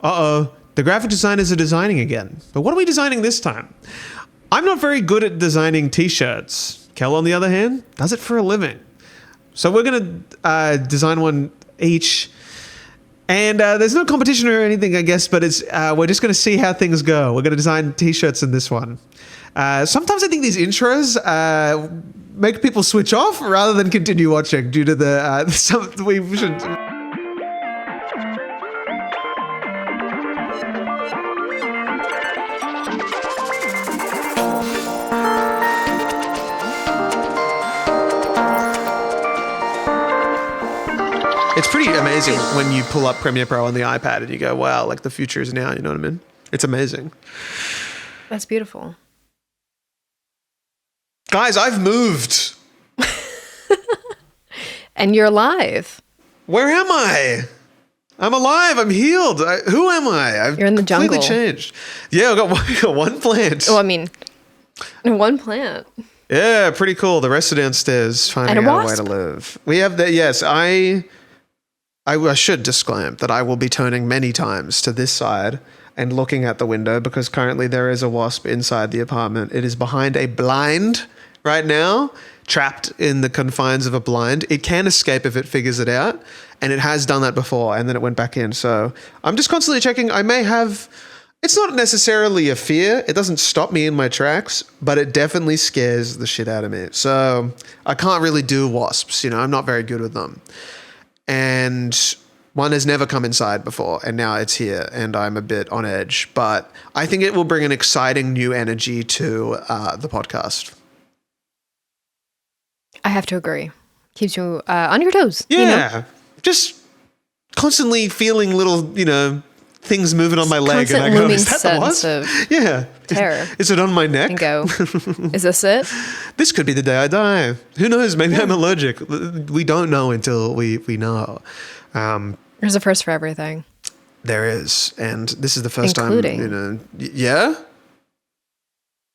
Uh-oh. The graphic designers are designing again. But what are we designing this time? I'm not very good at designing t-shirts. Kel, on the other hand, does it for a living. So we're going to design one each. And there's no competition or anything, I guess, but it's we're just going to see how things go. We're going to design t-shirts in this one. Sometimes I think these intros make people switch off rather than continue watching due to the we should. It's pretty amazing when you pull up Premiere Pro on the iPad and you go, wow, like the future is now, you know what I mean? It's amazing. That's beautiful. Guys, I've moved. And you're alive. Where am I? I'm alive. I'm healed. Who am I? You're in the jungle. Completely changed. Yeah, we got one plant. Well, I mean, one plant. Yeah, pretty cool. The rest are downstairs finding out a way to live. We have that. Yes, I should disclaim that I will be turning many times to this side and looking at the window because currently there is a wasp inside the apartment. It is behind a blind right now, trapped in the confines of a blind. It can escape if it figures it out, and it has done that before, and then it went back in. So I'm just constantly checking. I may have... It's not necessarily a fear. It doesn't stop me in my tracks, but it definitely scares the shit out of me. So I can't really do wasps. I'm not very good with them. And one has never come inside before, and now it's here, and I'm a bit on edge. But I think it will bring an exciting new energy to the podcast. I have to agree. Keeps you on your toes. Yeah. Just constantly feeling little, things moving on my leg. And I go, is that the wasp? Yeah. Terror. Is it on my neck? And go, is this it? This could be the day I die. Who knows? Maybe I'm allergic. We don't know until we know. There's a first for everything. There is. And this is the first Including. time, yeah?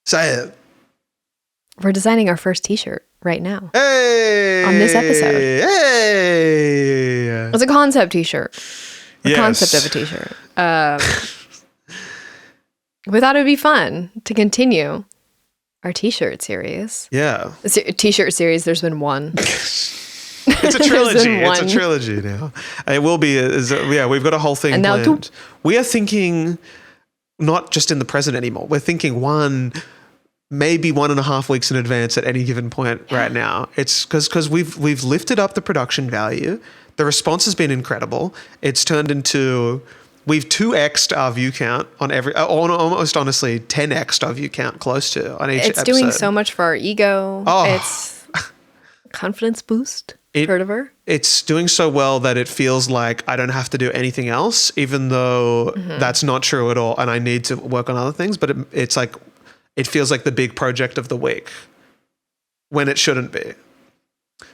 Say it. We're designing our first t-shirt right now. Hey! On this episode. Hey! It's a concept t-shirt. The Yes. concept of a t-shirt. We thought it would be fun to continue our t-shirt series. Yeah. T-shirt series, there's been one. It's a trilogy. It's a trilogy now. It will be. We've got a whole thing planned. We are thinking not just in the present anymore. We're thinking maybe 1.5 weeks in advance at any given point right now. It's because we've lifted up the production value. The response has been incredible. It's turned into... We've 2x'd our view count on almost honestly 10x'd our view count close to on each episode. It's doing so much for our ego. Oh. It's confidence boost. Heard of her? It's doing so well that it feels like I don't have to do anything else, even though that's not true at all. And I need to work on other things, but it's like, it feels like the big project of the week when it shouldn't be.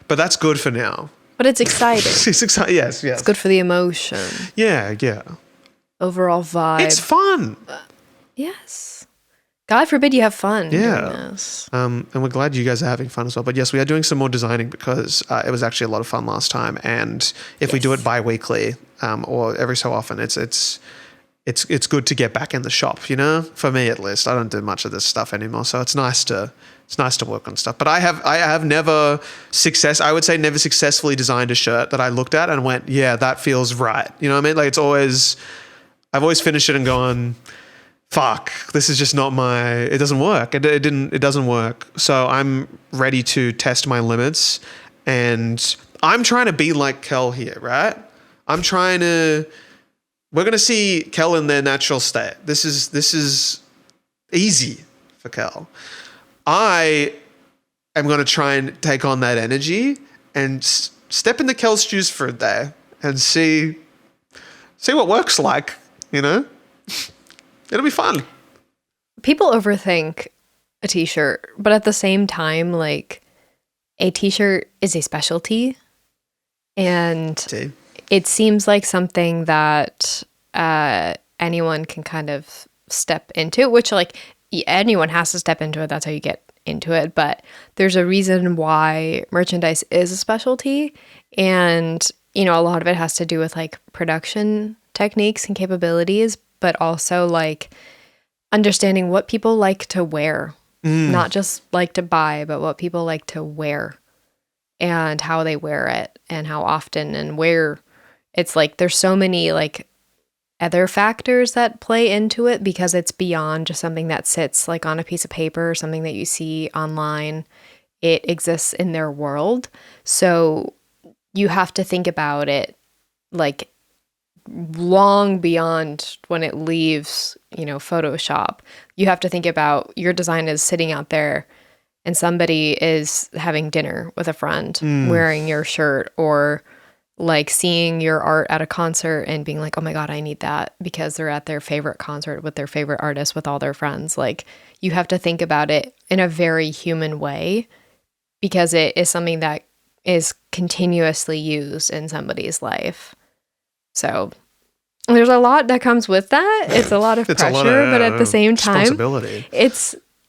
But that's good for now. But it's exciting. It's exciting. Yes. It's good for the emotion. Yeah. Overall vibe. It's fun. Yes. God forbid you have fun doing this. And we're glad you guys are having fun as well. But yes, we are doing some more designing because it was actually a lot of fun last time. And if we do it bi-weekly or every so often, it's good to get back in the shop, For me at least. I don't do much of this stuff anymore. So it's nice to work on stuff. But I have never successfully designed a shirt that I looked at and went, yeah, that feels right. You know what I mean? Like I've always finished it and gone, fuck, this is just not it doesn't work. It doesn't work. So I'm ready to test my limits, and I'm trying to be like Kel here, right? We're going to see Kel in their natural state. This is easy for Kel. I am going to try and take on that energy and step into Kel's shoes for a day and see what works like, It'll be fun. People overthink a t-shirt, but at the same time, like, a t-shirt is a specialty, and it seems like something that anyone can kind of step into, which, like, anyone has to step into it. That's how you get into it. But there's a reason why merchandise is a specialty, and a lot of it has to do with like production techniques and capabilities, but also like understanding what people like to wear, not just like to buy, but what people like to wear and how they wear it and how often and where. It's like there's so many like other factors that play into it because it's beyond just something that sits like on a piece of paper or something that you see online. It exists in their world. So you have to think about it like long beyond when it leaves, Photoshop. You have to think about your design is sitting out there and somebody is having dinner with a friend wearing your shirt, or like seeing your art at a concert and being like, oh my God, I need that, because they're at their favorite concert with their favorite artist with all their friends. Like, you have to think about it in a very human way because it is something that is continuously used in somebody's life. So there's a lot that comes with that. It's a lot of pressure, but at the same time,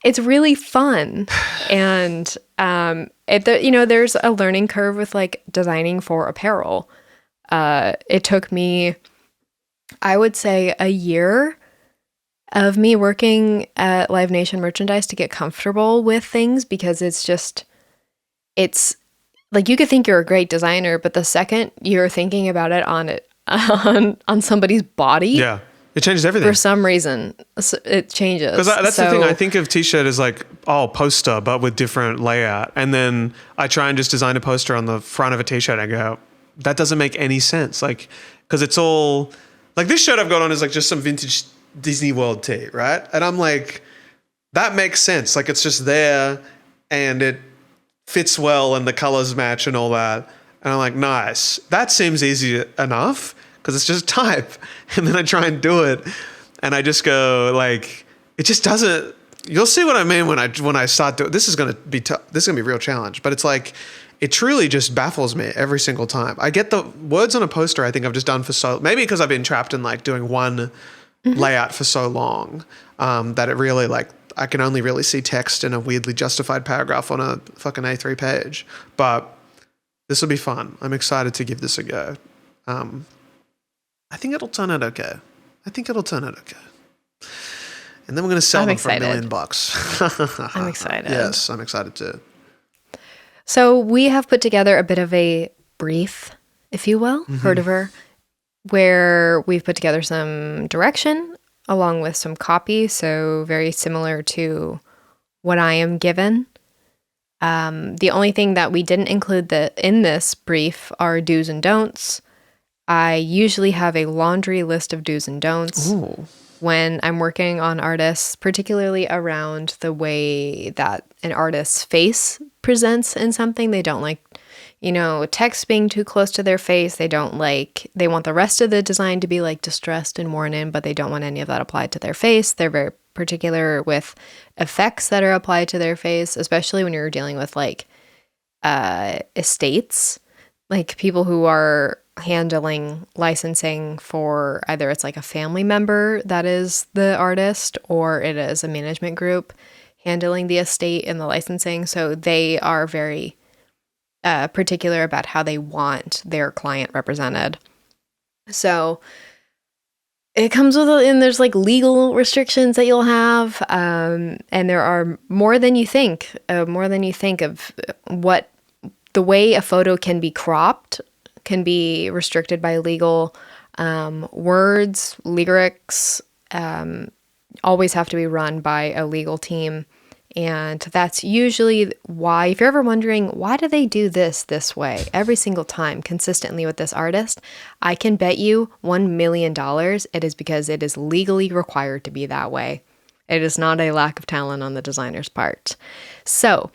it's really fun. And there's a learning curve with like designing for apparel. It took me, I would say, a year of me working at Live Nation Merchandise to get comfortable with things, because it's like, you could think you're a great designer, but the second you're thinking about it on somebody's body, it changes everything. For some reason, it changes. Because that's the thing. I think of t-shirt as like, poster, but with different layout. And then I try and just design a poster on the front of a t-shirt. I go, that doesn't make any sense. Like, because it's all like, this shirt I've got on is like just some vintage Disney World tee, right? And I'm like, that makes sense. Like, it's just there and it fits well and the colors match and all that. And I'm like, nice. That seems easy enough, because it's just type. And then I try and do it, and I just go like, it just doesn't. You'll see what I mean when I start doing. This is gonna be tough. This is gonna be a real challenge. But it's like, it truly just baffles me every single time. I get the words on a poster. I think I've just done for maybe because I've been trapped in like doing one layout for so long, that it really, like, I can only really see text in a weirdly justified paragraph on a fucking A3 page. But this will be fun. I'm excited to give this a go. I think it'll turn out okay. And then we're going to sell them for $1 million. I'm excited. Yes, I'm excited too. So we have put together a bit of a brief, if you will, where we've put together some direction along with some copy. So very similar to what I am given. The only thing that we didn't include in this brief are do's and don'ts. I usually have a laundry list of do's and don'ts when I'm working on artists, particularly around the way that an artist's face presents in something. They don't like, text being too close to their face. They want the rest of the design to be like distressed and worn in, but they don't want any of that applied to their face. They're very particular with effects that are applied to their face, especially when you're dealing with like estates, like people who are handling licensing for either it's like a family member that is the artist, or it is a management group handling the estate and the licensing. So they are very particular about how they want their client represented. So it comes with, and there's like legal restrictions that you'll have, and there are more than you think of what the way a photo can be cropped can be restricted by legal words, lyrics, always have to be run by a legal team. And that's usually why, if you're ever wondering, why do they do this way every single time consistently with this artist? I can bet you $1 million it is because it is legally required to be that way. It is not a lack of talent on the designer's part. So,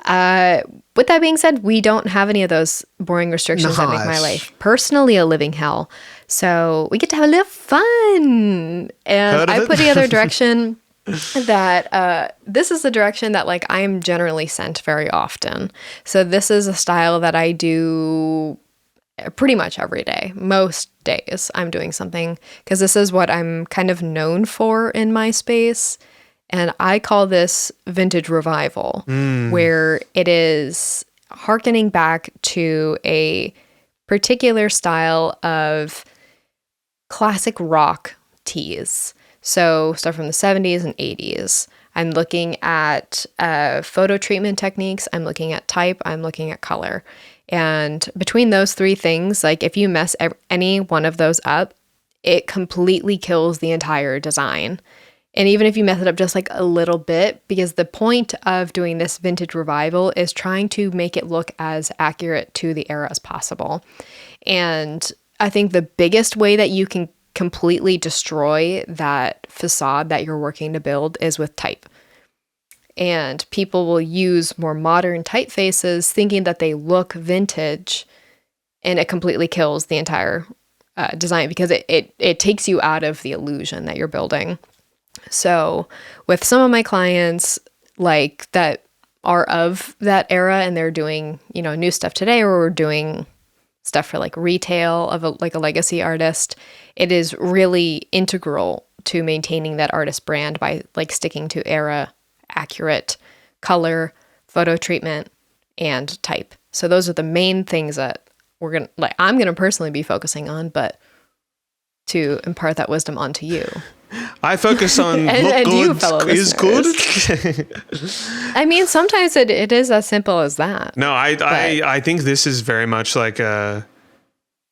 with that being said, we don't have any of those boring restrictions that make my life personally a living hell. So we get to have a little fun. And I put together a direction that this is the direction that like I am generally sent very often. So this is a style that I do pretty much every day. Most days I'm doing something, because this is what I'm kind of known for in my space. And I call this vintage revival, where it is hearkening back to a particular style of classic rock tees. So stuff from the 70s and 80s. I'm looking at photo treatment techniques. I'm looking at type. I'm looking at color. And between those three things, like if you mess any one of those up, it completely kills the entire design. And even if you mess it up just like a little bit, because the point of doing this vintage revival is trying to make it look as accurate to the era as possible. And I think the biggest way that you can completely destroy that facade that you're working to build is with type. And people will use more modern typefaces thinking that they look vintage, and it completely kills the entire design because it takes you out of the illusion that you're building. So with some of my clients like that are of that era and they're doing, new stuff today, or we're doing stuff for like retail of a legacy artist, it is really integral to maintaining that artist brand by like sticking to era accurate color, photo treatment, and type. So those are the main things that I'm gonna personally be focusing on, but to impart that wisdom onto you. I focus on and look good is good. I mean, sometimes it is as simple as that. No, I think this is very much like I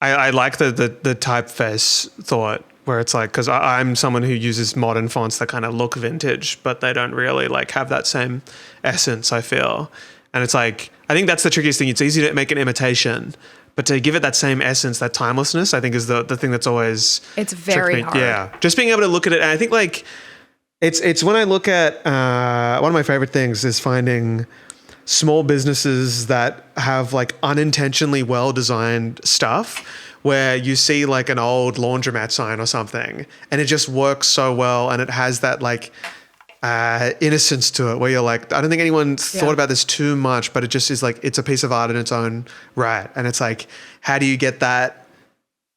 like the typeface thought, where it's like, because I'm someone who uses modern fonts that kind of look vintage, but they don't really like have that same essence, I feel. And it's like, I think that's the trickiest thing. It's easy to make an imitation, but to give it that same essence, that timelessness, I think is the thing that's always... It's very hard. Yeah. Just being able to look at it. And I think like, it's when I look at, one of my favorite things is finding small businesses that have like unintentionally well-designed stuff, where you see like an old laundromat sign or something and it just works so well, and it has that like innocence to it, where you're like, I don't think anyone thought about this too much, but it just is like, it's a piece of art in its own right. And it's like, how do you get that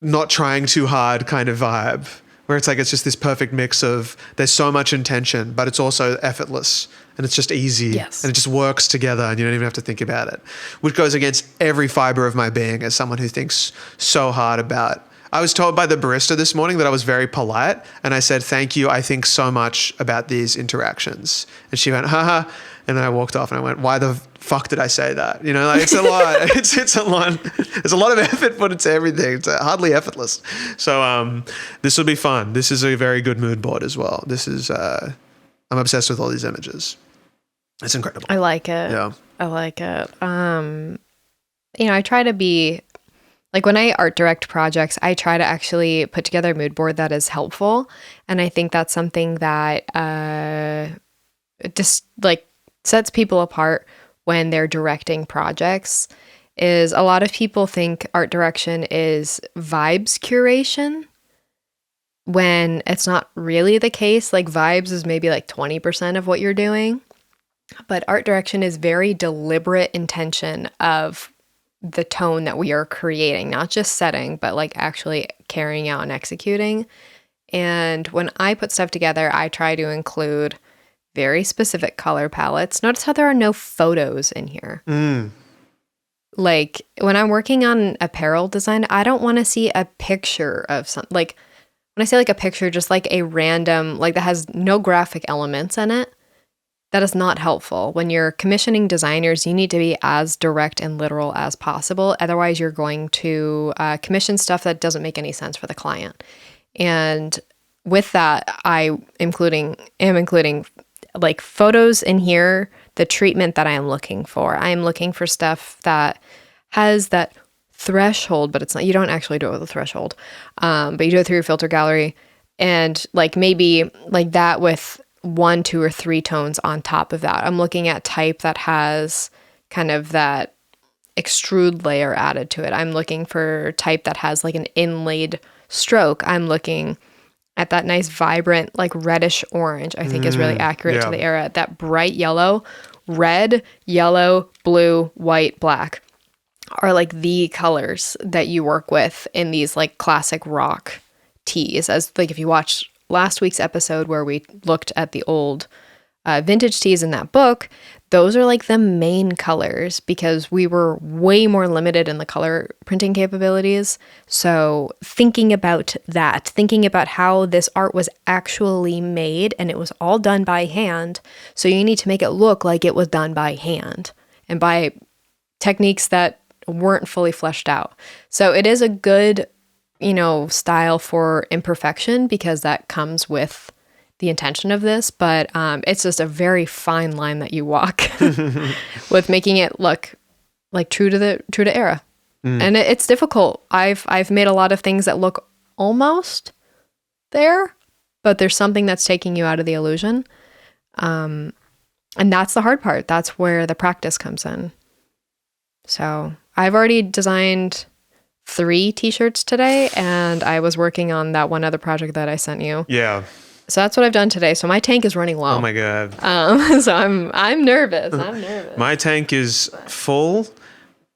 not trying too hard kind of vibe, where it's like, it's just this perfect mix of, there's so much intention, but it's also effortless and it's just easy. Yes. And it just works together and you don't even have to think about it, which goes against every fiber of my being as someone who thinks so hard about. I was told by the barista this morning that I was very polite, and I said, thank you, I think so much about these interactions. And she went, haha. And then I walked off and I went, why the fuck did I say that? Like, it's a lot. it's a lot. There's a lot of effort put into everything. It's hardly effortless. So this will be fun. This is a very good mood board as well. This is, I'm obsessed with all these images. It's incredible. I like it. Yeah. I like it. I try to be, like when I art direct projects, I try to actually put together a mood board that is helpful. And I think that's something that just like sets people apart when they're directing projects. Is a lot of people think art direction is vibes curation, when it's not really the case. Like vibes is maybe like 20% of what you're doing. But art direction is very deliberate intention of the tone that we are creating, not just setting, but like actually carrying out and executing. And when I put stuff together, I try to include very specific color palettes. Notice how there are no photos in here. Like when I'm working on apparel design, I don't want to see a picture of something. Like when I say like a picture, just like a random, like that has no graphic elements in it. That is not helpful. When you're commissioning designers, you need to be as direct and literal as possible. Otherwise, you're going to commission stuff that doesn't make any sense for the client. And with that, I am including like photos in here, the treatment that I am looking for. I am looking for stuff that has that threshold, but it's not, you don't actually do it with a threshold, but you do it through your filter gallery. And like maybe like that with 1, 2, or 3 tones on top of that. I'm looking at type that has kind of that extrude layer added to it. I'm looking for type that has like an inlaid stroke. I'm looking at that nice vibrant like reddish orange, I think is really accurate to the era. That bright yellow, red, yellow, blue, white, black are like the colors that you work with in these like classic rock tees. As like if you watch last week's episode where we looked at the old vintage tees in that book, those are like the main colors because we were way more limited in the color printing capabilities. So thinking about that, thinking about how this art was actually made, and it was all done by hand. So you need to make it look like it was done by hand and by techniques that weren't fully fleshed out. So it is a good, style for imperfection because that comes with the intention of this, but it's just a very fine line that you walk with making it look like true to era. And it's difficult. I've made a lot of things that look almost there, but there's something that's taking you out of the illusion. And that's the hard part. That's where the practice comes in. So I've already designed 3 t-shirts today, and I was working on that one other project that I sent you. Yeah. So that's what I've done today. So my tank is running low. Oh my God. So I'm nervous. My tank is full,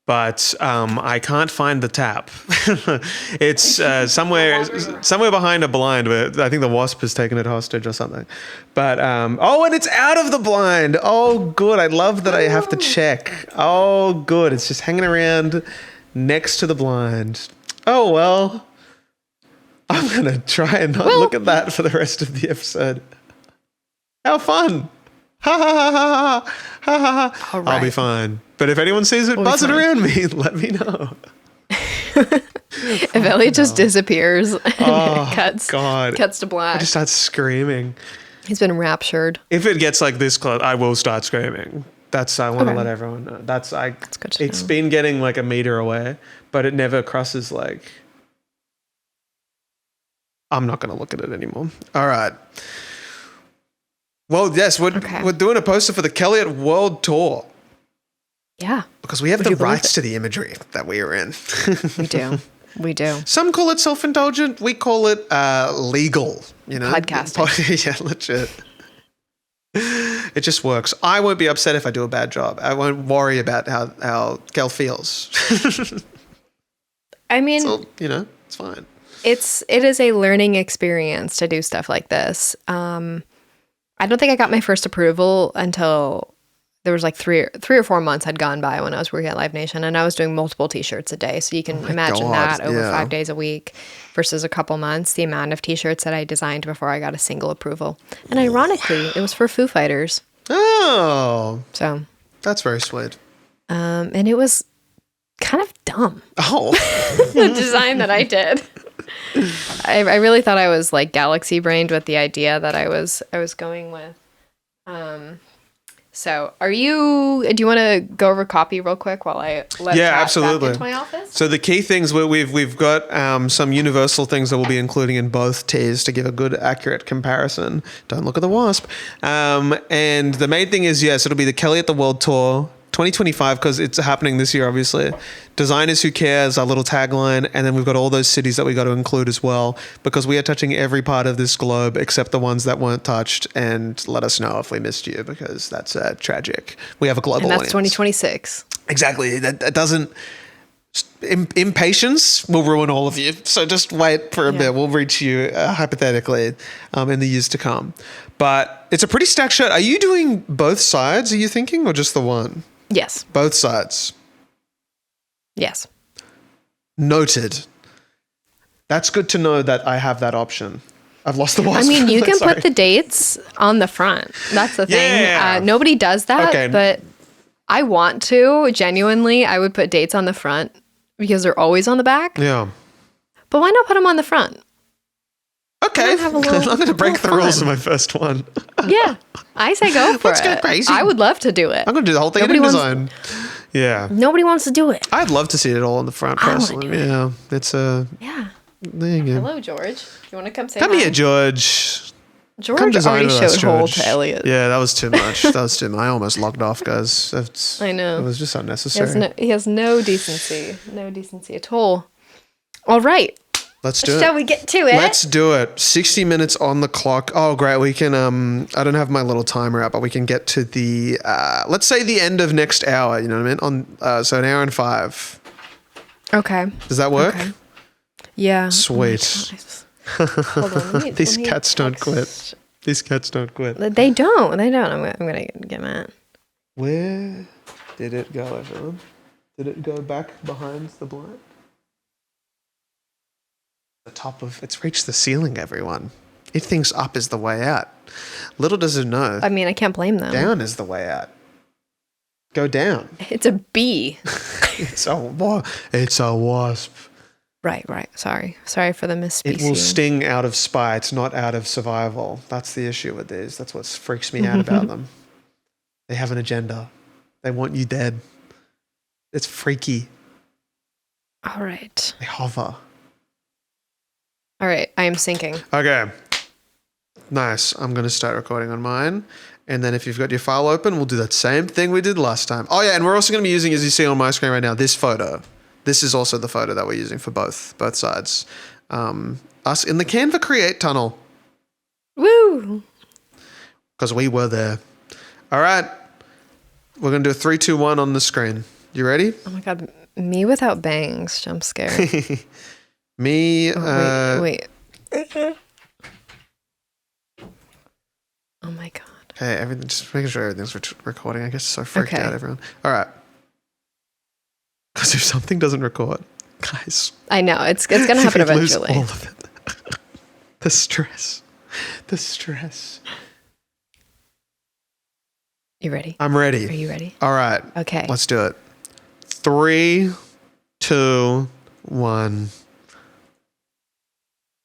but I can't find the tap. It's somewhere behind a blind where I think the wasp has taken it hostage or something. But and it's out of the blind. Oh, good. I love that I have to check. Oh, good. It's just hanging around next to the blind. Oh, well. I'm going to try and not look at that for the rest of the episode. How fun. Ha ha ha ha ha ha ha. All right. I'll be fine. But if anyone sees it buzzing around me, let me know. If Elliot just disappears and cuts to black. I just start screaming. He's been raptured. If it gets like this close, I will start screaming. I want to let everyone know. That's good to know. Been getting like a meter away, but it never crosses like... I'm not going to look at it anymore. All right. Well, yes, we're doing a poster for the Kelliot World Tour. Yeah. Because we have the rights to the imagery that we are in. We do. Some call it self-indulgent. We call it legal. Podcasting. Yeah, legit. It just works. I won't be upset if I do a bad job. I won't worry about how Kel feels. I mean... So, it's fine. It is a learning experience to do stuff like this. I don't think I got my first approval until there was like three or 4 months had gone by when I was working at Live Nation, and I was doing multiple t-shirts a day. So you can imagine that over 5 days a week versus a couple months, the amount of t-shirts that I designed before I got a single approval. And ironically, it was for Foo Fighters. Oh. So. That's very sweet. And it was kind of dumb. Oh. The design that I did. I really thought I was like galaxy brained with the idea that I was going with. So do you want to go over copy real quick while I let absolutely. Back into my office? So the key things we've got some universal things that we'll be including in both teas to give a good accurate comparison. Don't look at the wasp. And the main thing is, it'll be the Kelliot the World Tour 2025 because it's happening this year, obviously. Designers Who Cares, our little tagline. And then we've got all those cities that we got to include as well because we are touching every part of this globe except the ones that weren't touched. And let us know if we missed you because that's tragic. We have a global audience. And that's 2026. Exactly. That doesn't... Impatience will ruin all of you. So just wait for a bit. We'll reach you hypothetically in the years to come. But it's a pretty stacked shirt. Are you doing both sides, are you thinking, or just the one? Yes. Both sides. Yes. Noted. That's good to know that I have that option. I've lost the wasp. I mean, you can put the dates on the front. That's the thing. Yeah. Nobody does that, but I want to. Genuinely, I would put dates on the front because they're always on the back. Yeah. But why not put them on the front? Okay. I'm going to break the rules of my first one. Yeah. I say go for it. Let's go crazy. I would love to do it. I'm going to do the whole thing in InDesign. Yeah. Nobody wants to do it. I'd love to see it all in the front, personally. Yeah. It's a... Yeah. There you go. Hello, George. You want to come say hi? Come here, George. George already showed hold to Elliot. Yeah, that was too much. I almost logged off, guys. I know. It was just unnecessary. He has no decency. No decency at all. All right. Let's do it. Shall we get to it? Let's do it. 60 minutes on the clock. Oh, great. We can, I don't have my little timer out, but we can get to the, let's say the end of next hour, you know what I mean? So an hour and 5. Okay. Does that work? Yeah. Sweet. Hold on. These cats don't quit. These cats don't quit. They don't. I'm gonna get mad. Where did it go, everyone? Did it go back behind the blind? It's reached the ceiling, everyone. It thinks up is the way out. Little does it know. I mean, I can't blame them. Down is the way out. Go down. It's a bee. It's a wasp. Right. Sorry for the misspeaking. It will sting out of spite, not out of survival. That's the issue with these. That's what freaks me out about them. They have an agenda. They want you dead. It's freaky. All right. They hover. All right. I am syncing. Okay. Nice. I'm going to start recording on mine. And then if you've got your file open, we'll do that same thing we did last time. Oh, yeah. And we're also going to be using, as you see on my screen right now, this photo. This is also the photo that we're using for both sides. Us in the Canva Create tunnel. Woo! Because we were there. All right. We're going to do a 3, 2, 1 on the screen. You ready? Oh, my God. Me without bangs. Jump scare. Me. Wait. Oh, my God. Hey, everything. Just making sure everything's recording. I guess so freaked out, everyone. All right. Because if something doesn't record, guys. I know. It's going to happen eventually. Lose all of it. The stress. You ready? I'm ready. Are you ready? All right. Okay. Let's do it. 3, 2, 1.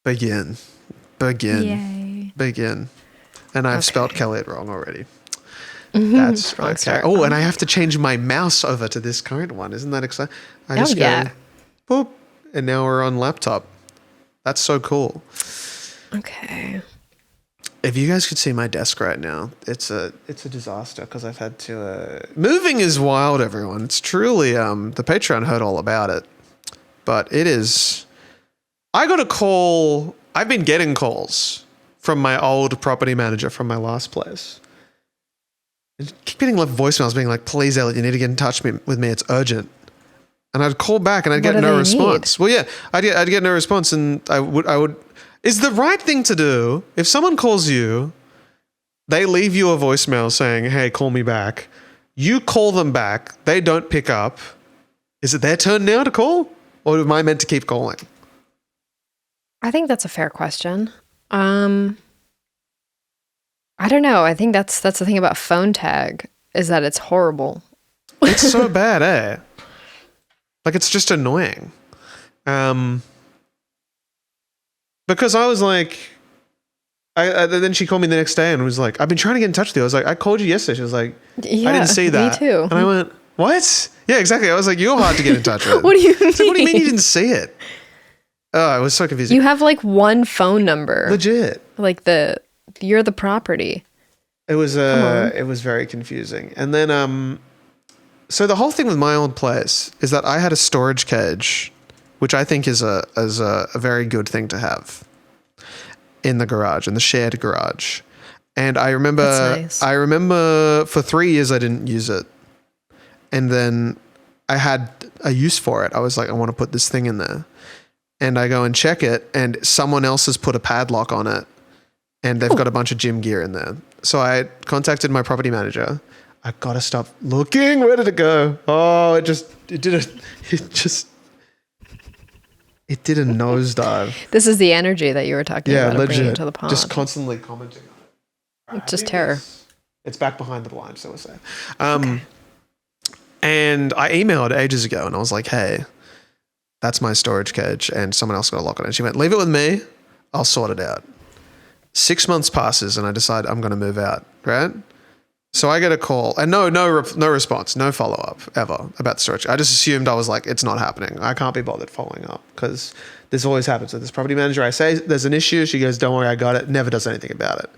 Begin. Yay. Begin. And I've spelled kelliot wrong already. Mm-hmm. That's okay. Oh, and I have to change my mouse over to this current one. Isn't that exciting? I just go, boop, and now we're on laptop. That's so cool. Okay. If you guys could see my desk right now, it's a disaster because I've had to. Moving is wild, everyone. It's truly. The Patreon heard all about it, but it is. I got a call. I've been getting calls from my old property manager from my last place. I keep getting left voicemails being like, please, Elliot, you need to get in touch with me. It's urgent. And I'd call back and I'd get no response. Well, yeah, I'd get no response. And I would, is the right thing to do, if someone calls you, they leave you a voicemail saying, hey, call me back. You call them back. They don't pick up. Is it their turn now to call? Or am I meant to keep calling? I think that's a fair question. I don't know. I think that's the thing about phone tag is that it's horrible. It's so bad, eh? Like, it's just annoying. Because I was like, then she called me the next day and was like, I've been trying to get in touch with you. I was like, I called you yesterday. She was like, yeah, I didn't see that. Me too. And I went, what? Yeah, exactly. I was like, you're hard to get in touch with. What do you mean? So what do you mean you didn't see it? Oh, it was so confusing. You have like one phone number. Legit. Like you're the property. It was very confusing. And then so the whole thing with my old place is that I had a storage cage, which I think is a very good thing to have in the garage, in the shared garage. And I remember for 3 years I didn't use it. And then I had a use for it. I was like, I want to put this thing in there. And I go and check it, and someone else has put a padlock on it, and they've got a bunch of gym gear in there. So I contacted my property manager. I gotta stop looking. Where did it go? Oh, it did a nosedive. This is the energy that you were talking about. Legit. Bringing into the pond. Just constantly commenting on it. Just terror. It's back behind the blind, so we'll say. Okay. And I emailed ages ago, and I was like, hey, that's my storage cage, and someone else got a lock on it. And she went, leave it with me. I'll sort it out. 6 months passes, and I decide I'm going to move out, right? So I get a call, and no response, no follow-up ever about the storage. I just assumed I was like, it's not happening. I can't be bothered following up because this always happens with this property manager. I say there's an issue. She goes, don't worry, I got it. Never does anything about it.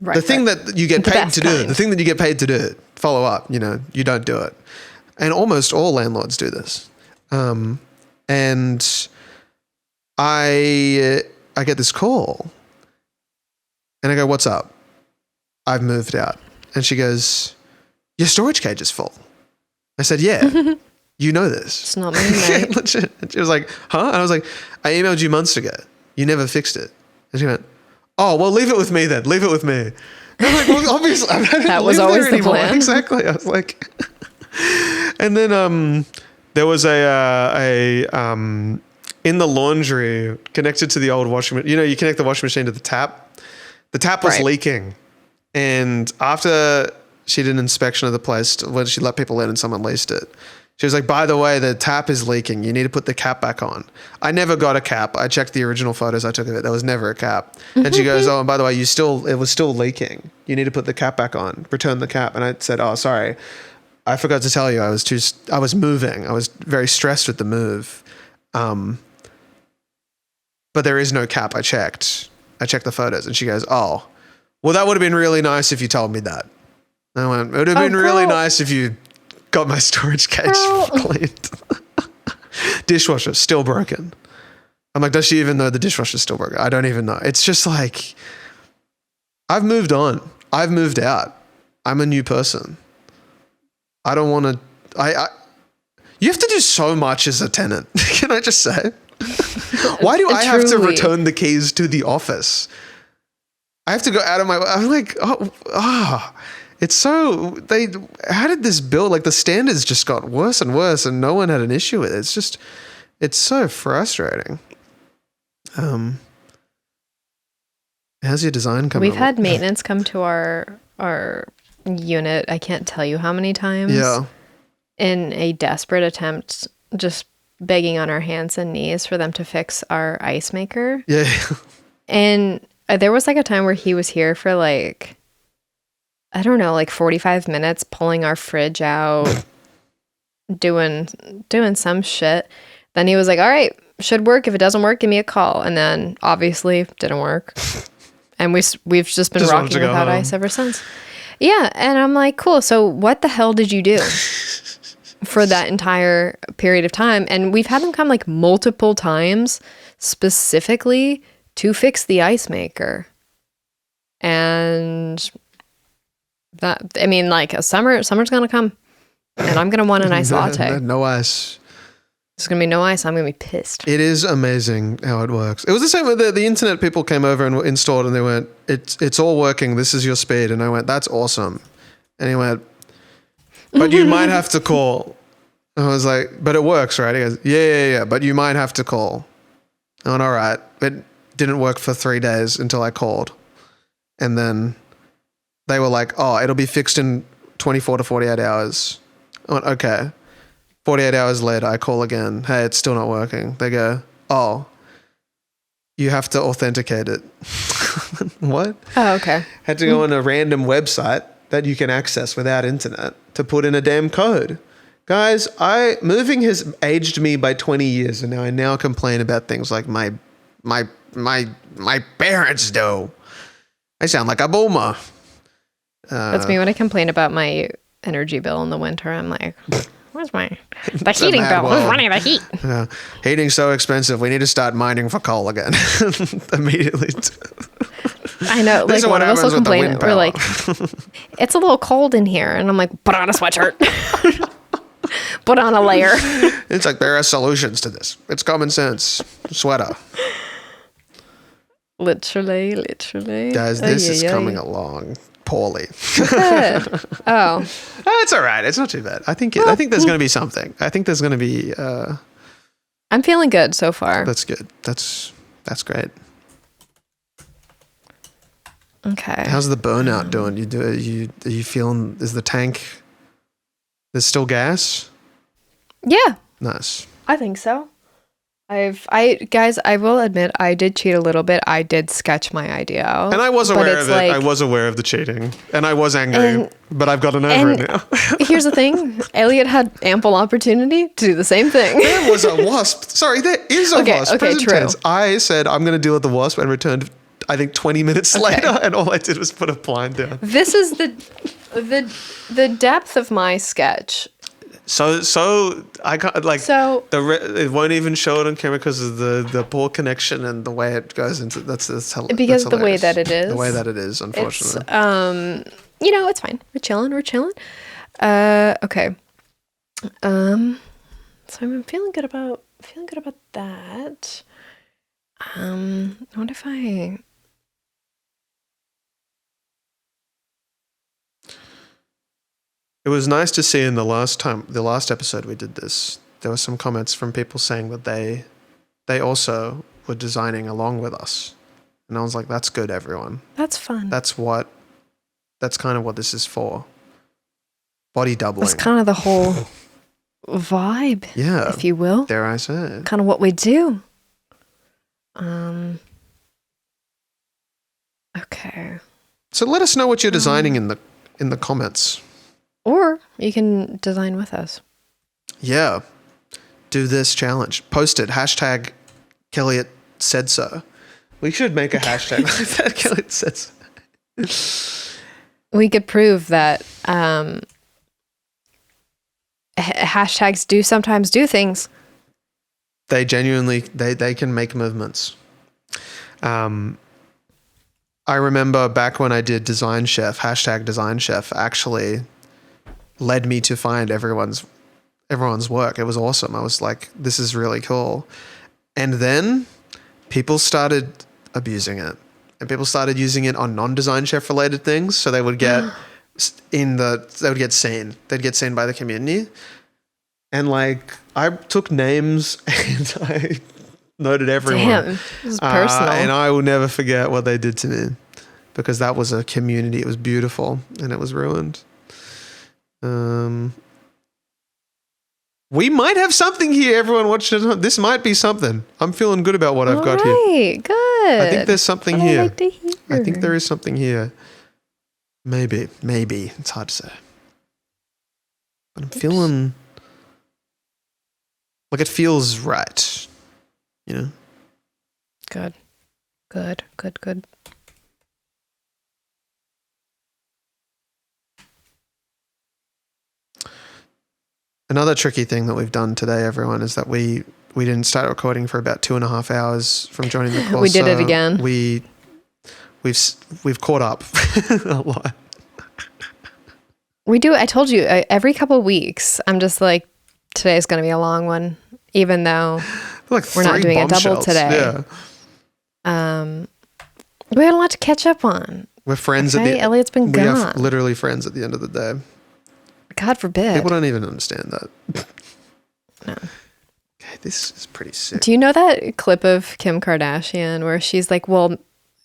Right, the thing that you get paid to do, the thing that you get paid to do, follow up, you don't do it. And almost all landlords do this. And I get this call and I go, what's up? I've moved out. And she goes, your storage cage is full. I said, yeah, you know this. It's not me, mate. Legit. And she was like, huh? And I was like, I emailed you months ago. You never fixed it. And she went, Oh, well, leave it with me then. Leave it with me. I'm like, well, obviously, I don't That was live always there the anymore. plan. Exactly. I was like, and then there was a in the laundry connected to the old washing machine. You know, you connect the washing machine to the tap. The tap was Right. leaking, and after she did an inspection of the place, when she let people in and someone leased it, she was like, by the way, the tap is leaking. You need to put the cap back on. I never got a cap. I checked the original photos I took of it. There was never a cap. And she goes, oh, and by the way, it was still leaking. You need to put the cap back on. Return the cap. And I said, oh, sorry. I forgot to tell you. I was moving. I was very stressed with the move. But there is no cap. I checked the photos. And she goes, oh, well, that would have been really nice if you told me that. And I went, it would have been really nice if you got my storage cage cleaned. Dishwasher still broken. I'm like, does she even know the dishwasher's still broken? I don't even know. It's just like, I've moved on. I've moved out. I'm a new person. I don't want to. You have to do so much as a tenant. Can I just say? Why do I have to return the keys to the office? I have to go out of my. I'm like, it's so how did this build? Like the standards just got worse and worse, and no one had an issue with it. It's so frustrating. How's your design coming? We've had maintenance come to our unit. I can't tell you how many times. Yeah. In a desperate attempt, just begging on our hands and knees for them to fix our ice maker. Yeah. And there was like a time where he was here for like, I don't know, like 45 minutes, pulling our fridge out, doing some shit. Then he was like, all right, should work. If it doesn't work, give me a call. And then obviously didn't work. And we've just been rocking without ice ever since. Yeah. And I'm like, cool. So what the hell did you do for that entire period of time? And we've had them come like multiple times specifically to fix the ice maker. And that, I mean, like summer's going to come and I'm going to want an ice latte. No ice. There's going to be no ice. I'm going to be pissed. It is amazing how it works. It was the same with the internet. People came over and installed and they went, it's all working. This is your speed. And I went, that's awesome. And he went, but you might have to call. I was like, but it works, right? He goes, yeah. But you might have to call. I went, all right. It didn't work for 3 days until I called. And then they were like, oh, it'll be fixed in 24 to 48 hours. I went, okay. 48 hours later, I call again. Hey, it's still not working. They go, oh, you have to authenticate it. What? Oh, okay. Had to go on a random website that you can access without internet to put in a damn code. Guys, moving has aged me by 20 years, and I now complain about things like my parents do. I sound like a boomer. That's me when I complain about my energy bill in the winter. I'm like, where's the heating bill? Who's running the heat? Heating's so expensive. We need to start mining for coal again immediately. I know. Like one of us will complain. We're like, it's a little cold in here, and I'm like, put on a sweatshirt. Put on a layer. It's like there are solutions to this. It's common sense. Sweater. Literally. Guys, this is coming along poorly. Good. Oh. It's all right. It's not too bad. I think there's going to be something. I think there's going to be. I'm feeling good so far. That's good. That's great. Okay. How's the burnout doing? Are you feeling? Is the tank? There's still gas? Yeah. Nice. I think so. Guys, I will admit I did cheat a little bit. I did sketch my idea out. And I was aware of it. I was aware of the cheating. And I was angry. But I've gotten over it now. Here's the thing. Elliot had ample opportunity to do the same thing. There was a wasp. Sorry, there is a wasp. Okay, true. Tense. I said I'm going to deal with the wasp and returned, I think, 20 minutes later. And all I did was put a blind down. This is the depth of my sketch. So I can't like it won't even show it on camera because of the poor connection and the way it goes into that's because the way that it is. The way that it is, unfortunately. It's it's fine. We're chilling. Okay. So I'm feeling good about that. What if I It was nice to see in the last episode we did this, there were some comments from people saying that they also were designing along with us. And I was like, that's good, everyone. That's fun. That's kind of what this is for. Body doubling. That's kind of the whole vibe, if you will. Dare I say it. Kind of what we do. Okay. So let us know what you're designing in the comments. Or you can design with us. Yeah. Do this challenge. Post it. Hashtag Kelliot said so. We should make a hashtag like that. Kelliot said so. We could prove that hashtags do sometimes do things. They genuinely, they can make movements. I remember back when I did Design Chef, hashtag Design Chef actually led me to find everyone's work. It was awesome. I was like, this is really cool. And then people started abusing it. And people started using it on non-Design Chef related things. So they would get seen. They'd get seen by the community. And like, I took names and I noted everyone. Damn, it was personal. And I will never forget what they did to me because that was a community. It was beautiful and it was ruined. We might have something here, everyone watching it. This might be something. I'm feeling good about what I've got here. Right, good. I think there's something here. I like to hear. I think there is something here. Maybe. It's hard to say. But I'm feeling like it feels right. You know? Good. Another tricky thing that we've done today, everyone, is that we didn't start recording for about 2.5 hours from joining the course. We did it again. We've caught up a lot. We do. I told you every couple of weeks. I'm just like, today's going to be a long one, even though we're not doing a double today. Yeah. We had a lot to catch up on. We're friends okay? at the end. Elliot's been gone. We are literally friends at the end of the day. God forbid. People don't even understand that. No. Okay, this is pretty sick. Do you know that clip of Kim Kardashian where she's like,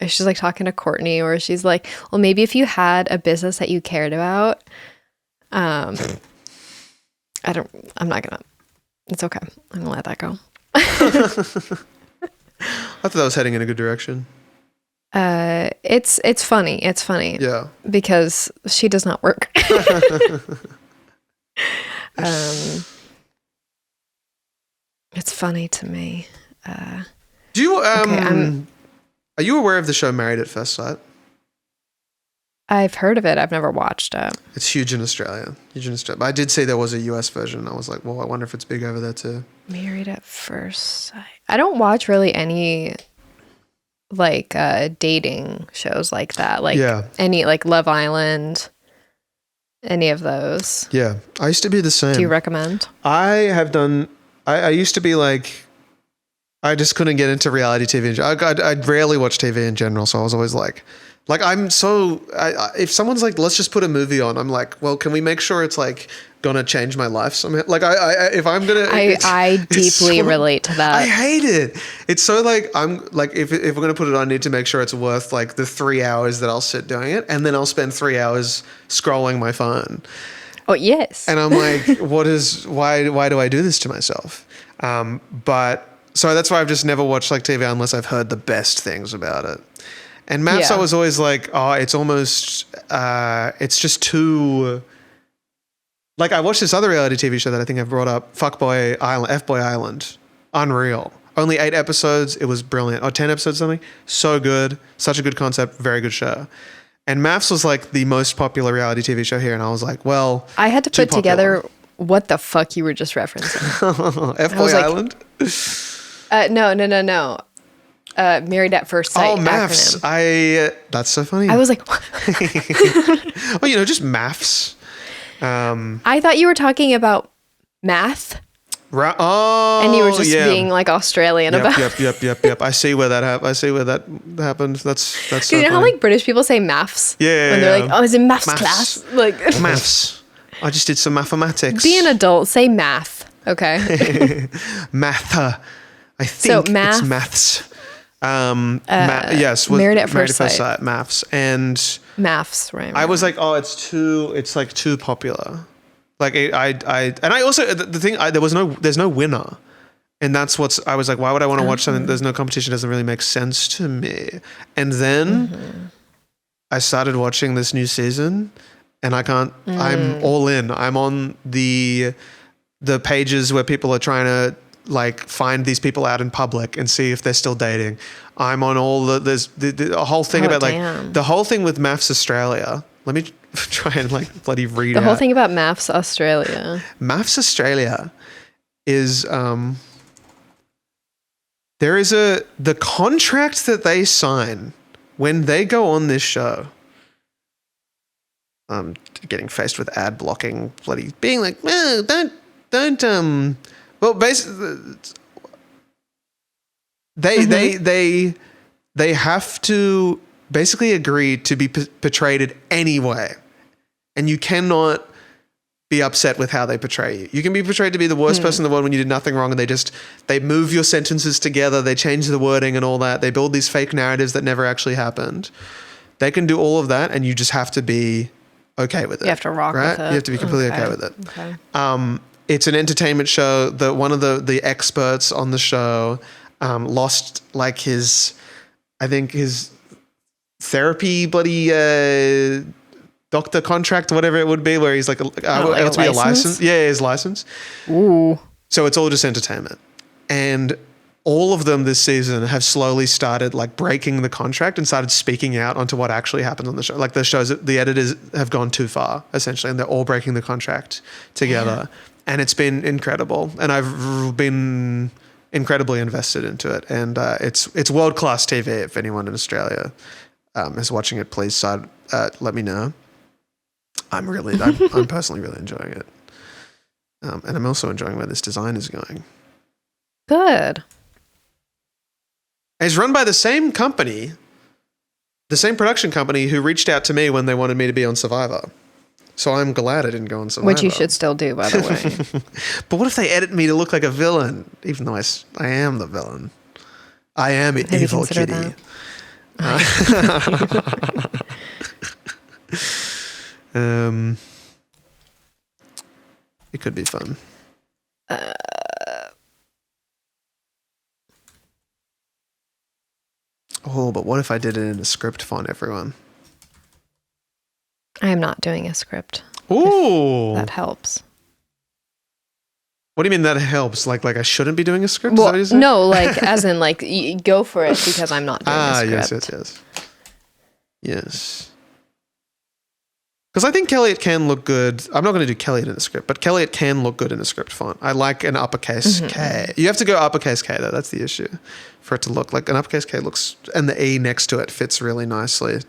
she's like talking to Courtney, or she's like, well, maybe if you had a business that you cared about, I'm not gonna, it's okay. I'm gonna let that go. I thought that was heading in a good direction. It's funny. It's funny. Yeah. Because she does not work. It's funny to me. Do you are you aware of the show Married at First Sight? I've heard of it. I've never watched it. It's huge in Australia. But I did see there was a US version. I was like, well, I wonder if it's big over there too. Married at First Sight. I don't watch really any like dating shows like that. Like any like Love Island, any of those. Yeah. I used to be the same. Do you recommend? I used to be like, I just couldn't get into reality TV. I rarely watch TV in general. So I was always like I'm so, if someone's like, let's just put a movie on, I'm like, well, can we make sure it's like gonna change my life somehow? Like if I'm gonna, I deeply relate to that. I hate it. It's so like, I'm like, if we're gonna put it on, I need to make sure it's worth like the 3 hours that I'll sit doing it. And then I'll spend 3 hours scrolling my phone. Oh, yes. And I'm like, why do I do this to myself? But so that's why I've just never watched like TV unless I've heard the best things about it. And Maps, I was always like, oh, it's almost, it's just too, like I watched this other reality TV show that I think I've brought up, F-Boy Island, unreal. Only 8 episodes, it was brilliant. Or 10 episodes something, so good, such a good concept, very good show. And Maps was like the most popular reality TV show here, and I was like, well, I had to put together what the fuck you were just referencing. F-Boy Island? No. Married at First Sight. Oh, Maths. That's so funny. I was like, well, just maths. I thought you were talking about math. And you were just being like Australian about it. Yep. I see where that happened. That's so you know funny. how like British people say maths? Yeah. When they're like, oh, is it maths class? Like maths. I just did some mathematics. Be an adult. Say math. Okay. Math. I think math, it's maths. Yes. Married at First Sight. Maths. And maths, right. I was like, oh, it's like too popular. Like and I also, the thing, there's no winner. And that's I was like, why would I want to watch something? There's no competition. Doesn't really make sense to me. And then I started watching this new season and I can't, I'm all in. I'm on the pages where people are trying to like find these people out in public and see if they're still dating. I'm on all there's the whole thing about like the whole thing with Maths Australia. Let me try and like bloody read the whole thing about Maths Australia. Maths Australia is there is the contract that they sign when they go on this show. Getting faced with ad blocking, bloody being like, well, don't. Well, basically, they have to basically agree to be portrayed in any way, and you cannot be upset with how they portray you. You can be portrayed to be the worst person in the world when you did nothing wrong, and they move your sentences together, they change the wording and all that. They build these fake narratives that never actually happened. They can do all of that, and you just have to be okay with it. You have to rock with it. You have to be completely okay with it. Okay. It's an entertainment show. One of the experts on the show lost like his therapy bloody doctor contract, whatever it would be, where he's like, I have to be a license. Yeah, his license. Ooh. So it's all just entertainment. And all of them this season have slowly started like breaking the contract and started speaking out onto what actually happens on the show. Like the editors have gone too far essentially, and they're all breaking the contract together. Yeah. And it's been incredible. And I've been incredibly invested into it. And it's world-class TV. If anyone in Australia is watching it, please let me know. I'm personally really enjoying it. And I'm also enjoying where this design is going. Good. It's run by the same company, the same production company who reached out to me when they wanted me to be on Survivor. So I'm glad I didn't go on Survivor. Which you should still do, by the way. But what if they edit me to look like a villain, even though I am the villain? I am an evil kitty. It could be fun. Oh, but what if I did it in a script font, everyone? I am not doing a script. Ooh. That helps. What do you mean that helps? Like I shouldn't be doing a script? Well, is that what no, like as in like go for it because I'm not doing a script. Yes. Because I think Kelliot can look good. I'm not going to do Kelliot in a script, but Kelliot can look good in a script font. I like an uppercase K. You have to go uppercase K though. That's the issue. For it to look like an uppercase K looks, and the E next to it fits really nicely.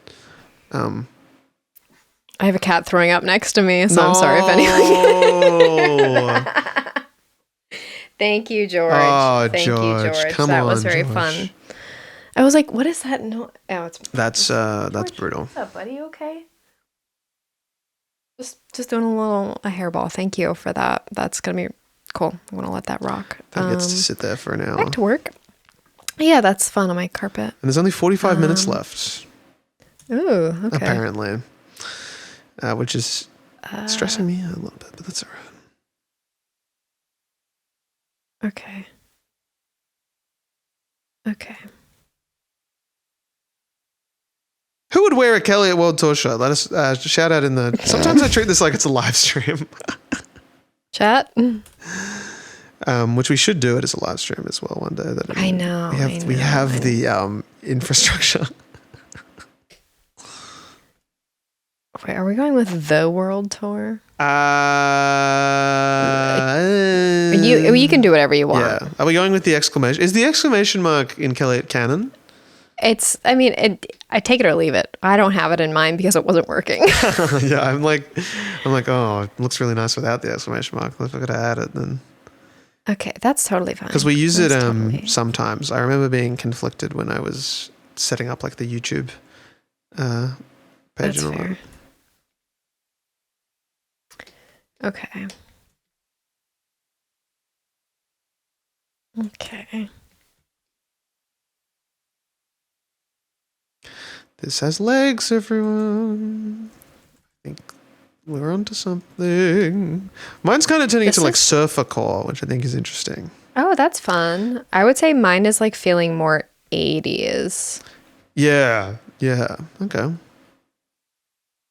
I have a cat throwing up next to me, so I'm sorry if anyone. Thank you, George. Oh, Thank George. You, George. Come that on, was very George. fun. I was like, what is that? No, it's that's brutal. What's up, buddy? You okay? Just doing a hairball. Thank you for that. That's gonna be cool. I'm gonna let that rock. That gets to sit there for an hour. Back to work. Yeah, that's fun on my carpet. And there's only 45 minutes left. Ooh, okay. Apparently. Which is stressing me out a little bit, but that's all right. Okay. Who would wear a Kelliot World Tour shirt? Let us shout out in the... Sometimes I treat this like it's a live stream. Chat? Which we should do it as a live stream as well one day. I know. We have the infrastructure. Wait, are we going with the world tour? You can do whatever you want. Yeah. Are we going with the exclamation? Is the exclamation mark in Kelliot canon? I take it or leave it. I don't have it in mind because it wasn't working. Yeah, I'm like, oh, it looks really nice without the exclamation mark. If I could add it, then. Okay, that's totally fine. Because we use it sometimes. I remember being conflicted when I was setting up like the YouTube page that's and all fair. Okay. Okay. This has legs, everyone. I think we're onto something. Mine's kind of turning into like surfer core, which I think is interesting. Oh, that's fun. I would say mine is like feeling more 80s. Yeah. Yeah. Okay.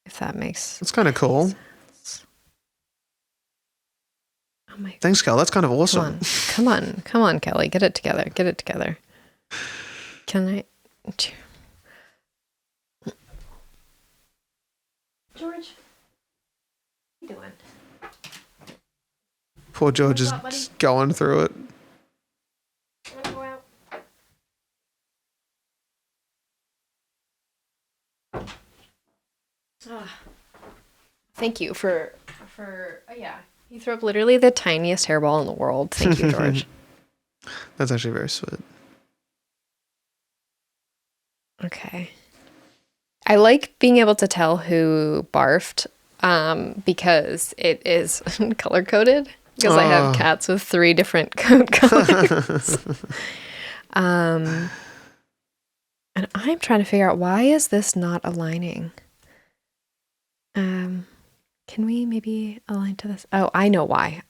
If that makes That's kind of cool. sense. Oh my. Thanks, Kel. That's kind of awesome. Come on, Kelly. Get it together. Can I? George, what are you doing? Poor George is going through it. Go out. Thank you for yeah. You threw up literally the tiniest hairball in the world. Thank you, George. That's actually very sweet. Okay. I like being able to tell who barfed because it is color coded because I have cats with 3 different coat colors. And I'm trying to figure out why is this not aligning? Can we maybe align to this? Oh, I know why.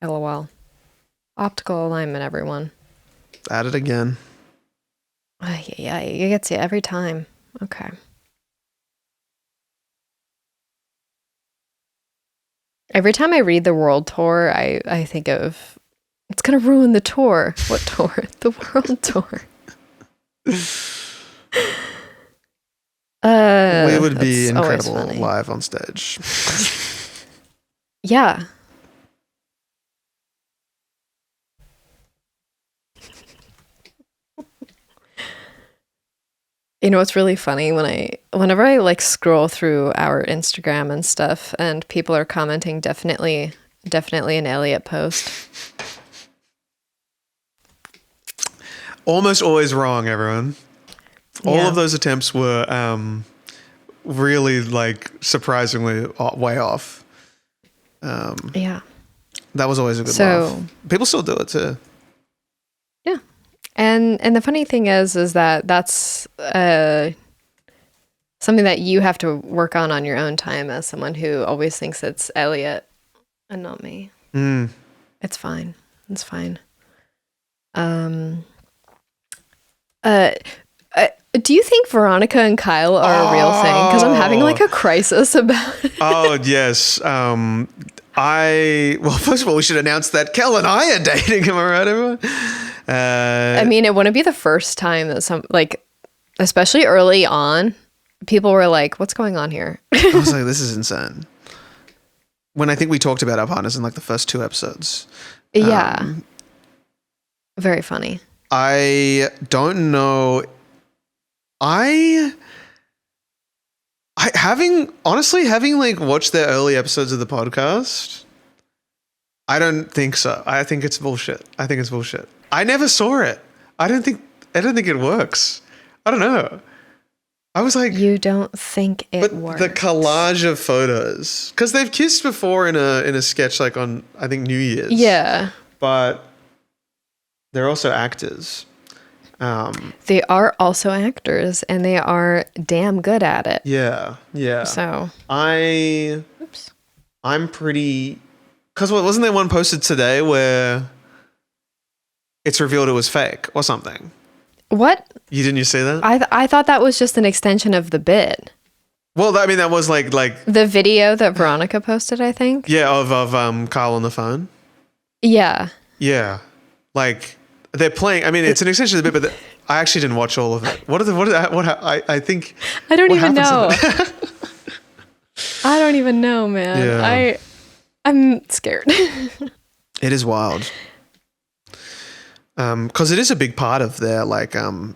LOL. Optical alignment, everyone. At it again. Yeah, it gets you every time. Okay. Every time I read the world tour, I think of it's gonna ruin the tour. What tour? The world tour. We would be incredible live on stage. Yeah. You know what's really funny whenever I like scroll through our Instagram and stuff and people are commenting definitely an Elliot post. Almost always wrong, everyone. All of those attempts were really like surprisingly way off. Yeah. That was always a good laugh. People still do it too. Yeah. And the funny thing is that that's something that you have to work on your own time as someone who always thinks it's Elliot and not me. It's fine. It's fine. Do you think Veronica and Kyle are a real thing? Because I'm having like a crisis about it. Oh, yes. Well, first of all, we should announce that Kel and I are dating. Am I right, everyone? I mean, it wouldn't be the first time that some, like, especially early on, people were like, what's going on here? I was like, this is insane. When I think we talked about our partners in like the first 2 episodes. Yeah. Very funny. I don't know. Having like watched their early episodes of the podcast, I don't think so. I think it's bullshit. I never saw it. I don't think it works. I don't know. I was like, you don't think it works? The collage of photos, because they've kissed before in a sketch like on I think New Year's. Yeah, but they're also actors. They are also actors, and they are damn good at it. Yeah. So I'm pretty, because wasn't there one posted today where it's revealed it was fake or something? What? You see that? I thought that was just an extension of the bit. Well, I mean that was like the video that Veronica posted, I think. Yeah, of Kyle on the phone. Yeah. Yeah, like. They're playing. I mean, it's an extension of the bit, but I actually didn't watch all of it. I think. I don't even know. I don't even know, man. Yeah. I'm scared. It is wild. Because it is a big part of their like. Oh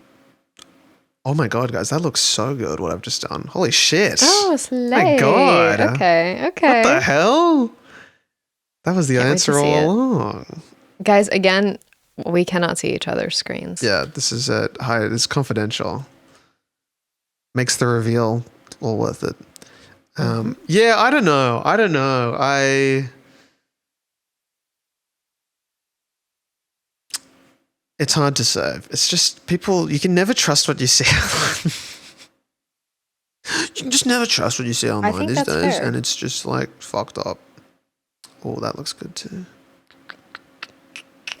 my god, guys, that looks so good. What I've just done. Holy shit! Oh, slay. My god. Okay. What the hell? That was the answer all along. Guys, again. We cannot see each other's screens. Yeah, this is it's confidential. Makes the reveal all worth it. Yeah, I don't know. It's hard to say. It's just people, you can never trust what you see online. You can just never trust what you see online these days. Fair. And it's just like fucked up. Oh, that looks good too.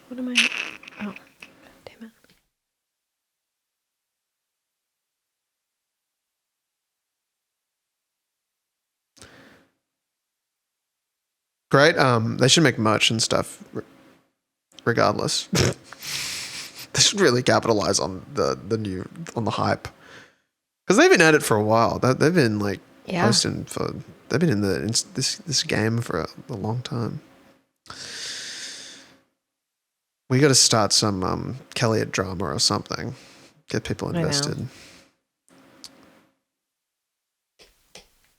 What am I? Oh, damn it. Great. They should make merch and stuff regardless. They should really capitalize on the hype. Because they've been at it for a while. They've been like posting for. They've been in this game for a long time. We got to start some kelliot drama or something. Get people invested.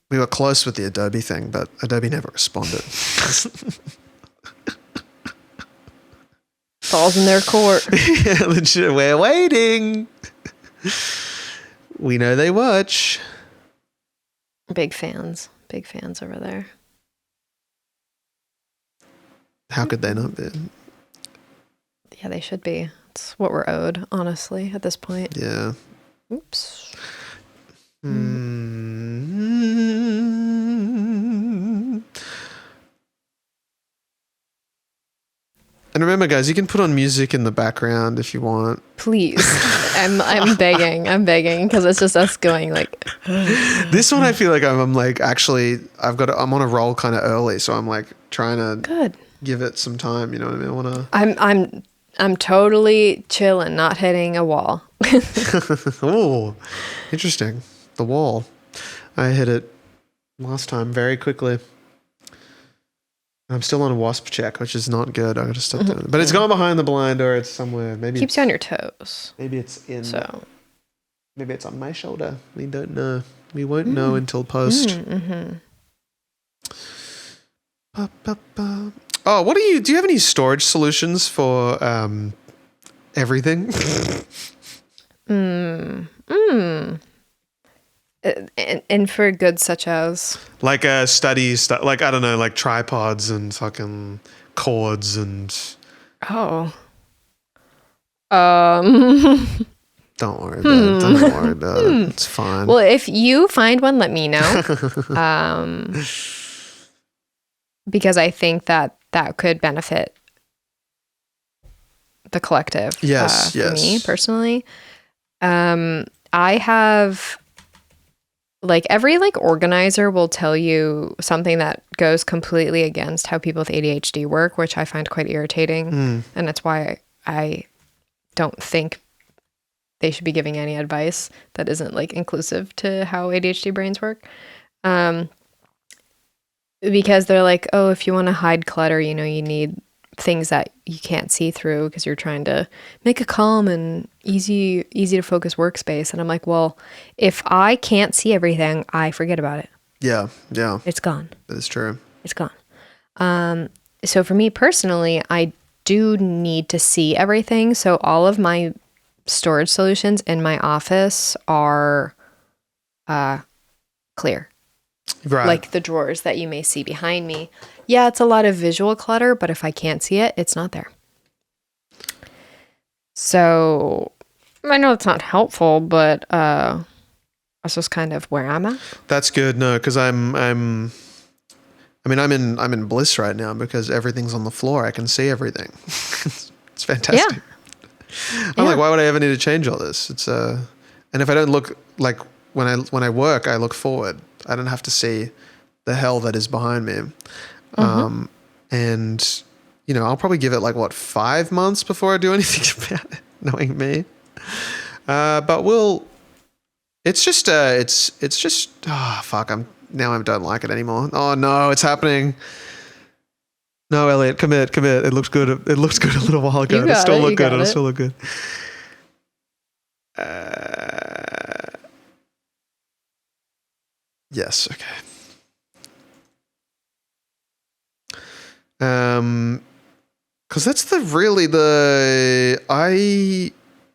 We were close with the Adobe thing, but Adobe never responded. Falls in their court. Yeah, legit. We're waiting. We know they watch. Big fans over there. How could they not be? Yeah, they should be. It's what we're owed, honestly, at this point. Yeah. Oops. And remember, guys, you can put on music in the background if you want. Please. I'm begging. I'm begging because it's just us going like. This one, I feel like I'm like actually I'm on a roll kind of early, so I'm like trying to give it some time. You know what I mean? I want to. I'm totally chilling, not hitting a wall. Oh, interesting. The wall. I hit it last time very quickly. I'm still on a wasp check, which is not good. I gotta stop doing it. But it's gone behind the blind, or it's somewhere. Maybe keeps you on your toes. Maybe it's in. So maybe it's on my shoulder. We don't know. We won't know until post. Oh, what do you have any storage solutions for everything? And for goods such as like studies, like I don't know, like tripods and fucking cords and. Oh. Don't worry about it. Don't worry about it. It's fine. Well, if you find one, let me know. Because I think that could benefit the collective. Yes, for me personally. I have like every like organizer will tell you something that goes completely against how people with ADHD work, which I find quite irritating. And that's why I don't think they should be giving any advice that isn't like inclusive to how ADHD brains work. Because they're like, oh, if you want to hide clutter, you need things that you can't see through because you're trying to make a calm and easy to focus workspace. And I'm like, well, if I can't see everything, I forget about it. Yeah. It's gone. That is true. It's gone. So for me personally, I do need to see everything. So all of my storage solutions in my office are clear. Right. Like the drawers that you may see behind me. Yeah, it's a lot of visual clutter, but if I can't see it, it's not there. So I know it's not helpful, but that's just kind of where I'm at. That's good. No, because I'm in bliss right now because everything's on the floor. I can see everything. It's fantastic. Yeah. I'm like, why would I ever need to change all this? It's and if I don't look like when I work, I look forward. I don't have to see the hell that is behind me. And I'll probably give it like 5 months before I do anything about it, knowing me. But it's just fuck. I don't like it anymore. Oh no, it's happening. No, Elliot, commit. It looks good. It looked good a little while ago. It'll still look good. It'll still look good. Yes. Okay. Because that's I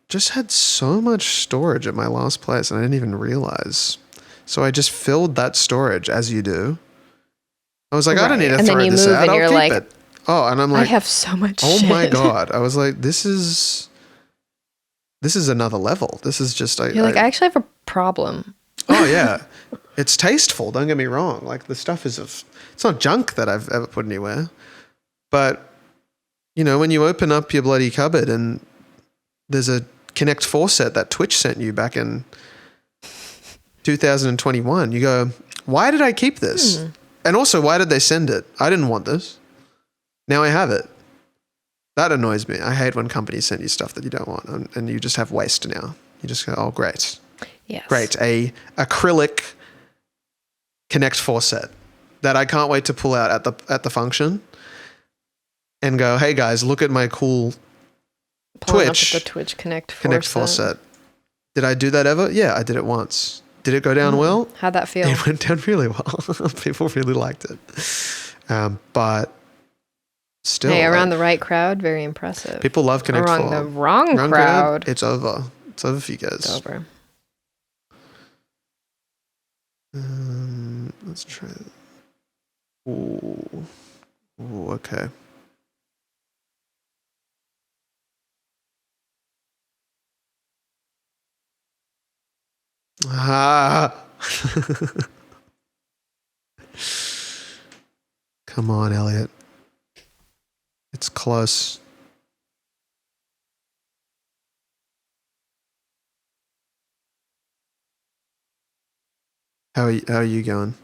just had so much storage at my last place and I didn't even realize. So I just filled that storage as you do. I was like, I don't need to and throw then you this move out. and I'll you're keep like, it. Oh, and I'm like, I have so much oh shit. my God. I was like, this is another level. This is just, You're like, I actually have a problem. Oh yeah. It's tasteful. Don't get me wrong. Like the stuff it's not junk that I've ever put anywhere, but you know, when you open up your bloody cupboard and there's a Connect 4 set that Twitch sent you back in 2021, you go, why did I keep this? And also, why did they send it? I didn't want this. Now I have it. That annoys me. I hate when companies send you stuff that you don't want and you just have waste now. You just go, oh, great. Yes. Great. A acrylic Connect 4 set that I can't wait to pull out at the function and go, hey guys, look at my cool Pulling Twitch. up the Twitch Connect 4 set. Did I do that ever? Yeah, I did it once. Did it go down well? How'd that feel? It went down really well. People really liked it. But still. Hey, around the right crowd, very impressive. People love Connect 4. Around the wrong crowd. It's over. It's over for you guys. It's over. Let's try it. Ooh, okay. Come on, Elliot. It's close. How are you going?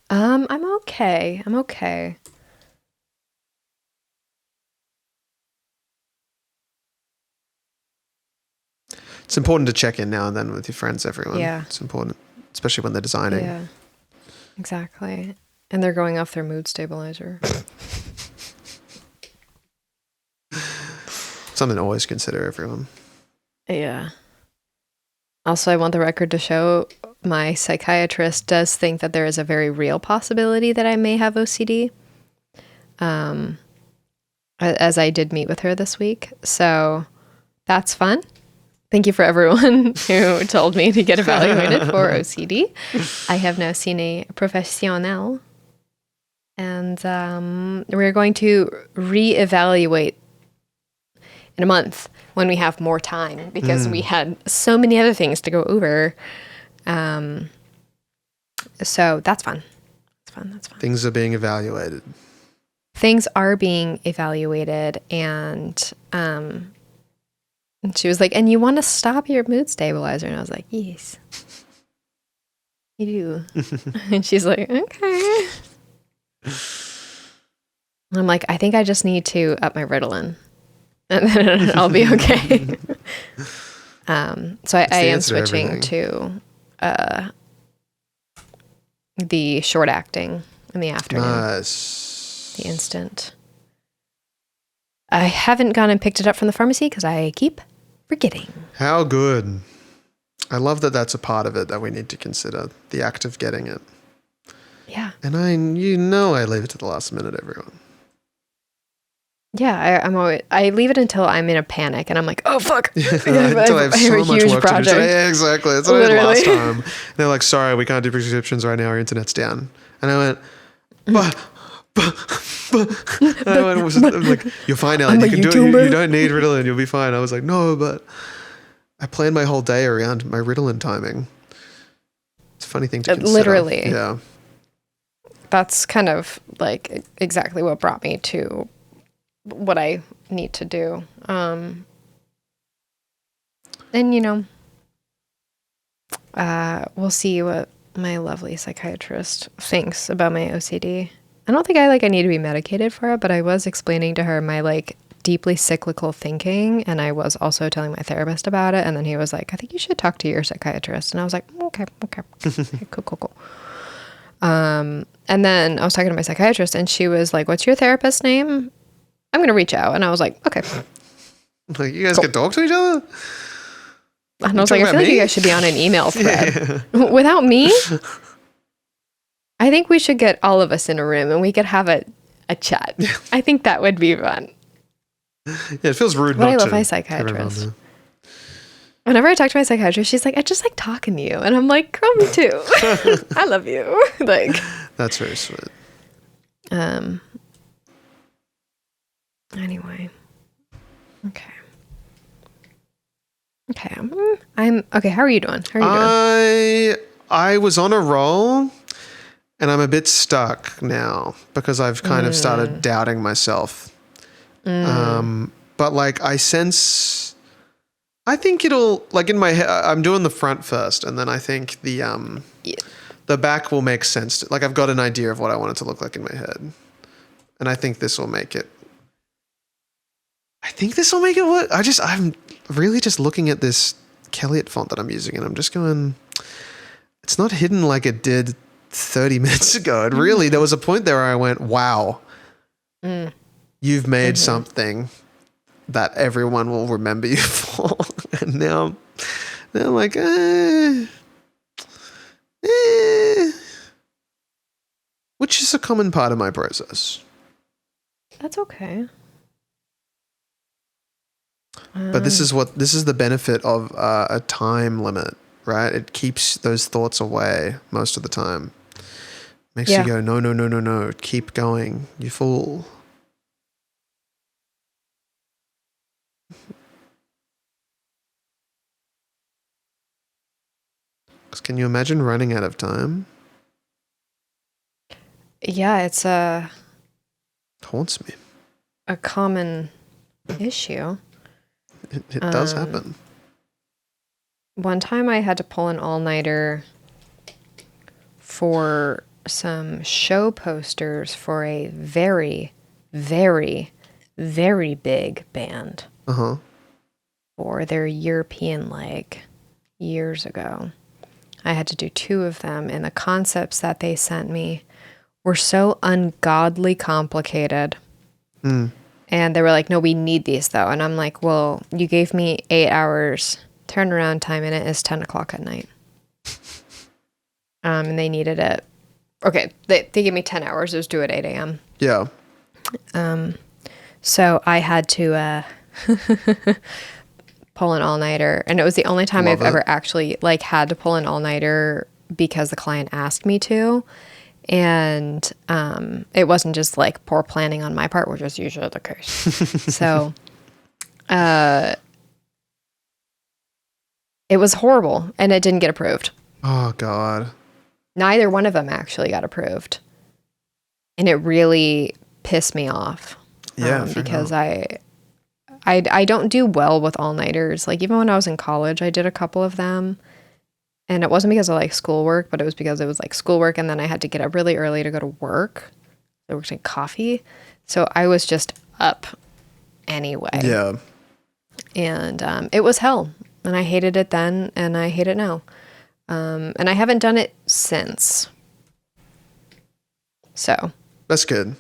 I'm okay. It's important to check in now and then with your friends, everyone. Yeah. It's important, especially when they're designing. Yeah, exactly. And they're going off their mood stabilizer. Something to always consider, everyone. Yeah. Also, I want the record to show my psychiatrist does think that there is a very real possibility that I may have OCD. As I did meet with her this week. So that's fun. Thank you for everyone who told me to get evaluated for OCD. I have now seen a professional. And we're going to reevaluate in a month when we have more time because we had so many other things to go over. So that's fun. That's fun. Things are being evaluated. Things are being evaluated, and she was like, and you want to stop your mood stabilizer? And I was like, yes, you do. And she's like, okay. I'm like, I think I just need to up my Ritalin, and then I'll be okay. So I am switching to the short acting in the afternoon. Nice. The instant. I haven't gone and picked it up from the pharmacy because I keep forgetting. How good. I love that that's a part of it that we need to consider, the act of getting it. Yeah. And I leave it to the last minute, everyone. Yeah, I leave it until I'm in a panic and I'm like, oh fuck. Until I have so much work to do. Yeah, exactly. That's what I did last time. They're like, sorry, we can't do prescriptions right now. Our internet's down. And I went, and I was like, you're fine, Elliot. You can do it. You don't need Ritalin. You'll be fine. I was like, no, but I planned my whole day around my Ritalin timing. It's a funny thing to consider. Literally. Yeah. That's kind of like exactly what brought me to what I need to do. And we'll see what my lovely psychiatrist thinks about my OCD. I don't think I need to be medicated for it, but I was explaining to her my deeply cyclical thinking, and I was also telling my therapist about it, and then he was like, I think you should talk to your psychiatrist. And I was like, okay, cool. And then I was talking to my psychiatrist, and she was like, what's your therapist's name? I'm going to reach out. And I was like, okay. Like, you guys can talk to each other? And I was like, I feel like you guys should be on an email thread. Yeah. Without me, I think we should get all of us in a room and we could have a chat. I think that would be fun. Yeah, it feels rude but not to. I love my psychiatrist. Whenever I talk to my psychiatrist, she's like, I just like talking to you. And I'm like, girl, me too. I love you. Like, that's very sweet. Anyway. Okay. Okay. I'm okay. How are you doing? How are you doing? I was on a roll and I'm a bit stuck now because I've kind of started doubting myself. But like I think it'll, like in my head, I'm doing the front first, and then I think the back will make sense. Like I've got an idea of what I want it to look like in my head, and I think this will make it. Work. I'm really just looking at this Kelliot font that I'm using, and I'm just going, it's not hidden like it did 30 minutes ago. And really, there was a point there where I went, wow, you've made something that everyone will remember you for. And now they're like, which is a common part of my process. That's okay. But this is the benefit of a time limit, right? It keeps those thoughts away most of the time. Makes you go, no, keep going, you fool. Can you imagine running out of time? Yeah, it haunts me. A common issue. It does happen. One time I had to pull an all-nighter for some show posters for a very, very, very big band. For their European leg years ago. I had to do 2 of them, and the concepts that they sent me were so ungodly complicated. And they were like, no, we need these though. And I'm like, well, you gave me 8 hours turnaround time and it is 10 o'clock at night. And they needed it. Okay. They gave me 10 hours. It was due at 8 a.m. Yeah. So I had to, pull an all-nighter, and it was the only time I've ever actually like had to pull an all-nighter because the client asked me to. And it wasn't just like poor planning on my part, which is usually the case. So it was horrible, and it didn't get approved. Oh, God. Neither one of them actually got approved. And it really pissed me off. Yeah, because I don't do well with all-nighters. Like, even when I was in college, I did a couple of them. And it wasn't because of, like, schoolwork, but it was because it was, like, schoolwork, and then I had to get up really early to go to work. I worked in coffee. So I was just up anyway. Yeah. And it was hell. And I hated it then, and I hate it now. And I haven't done it since. So. That's good.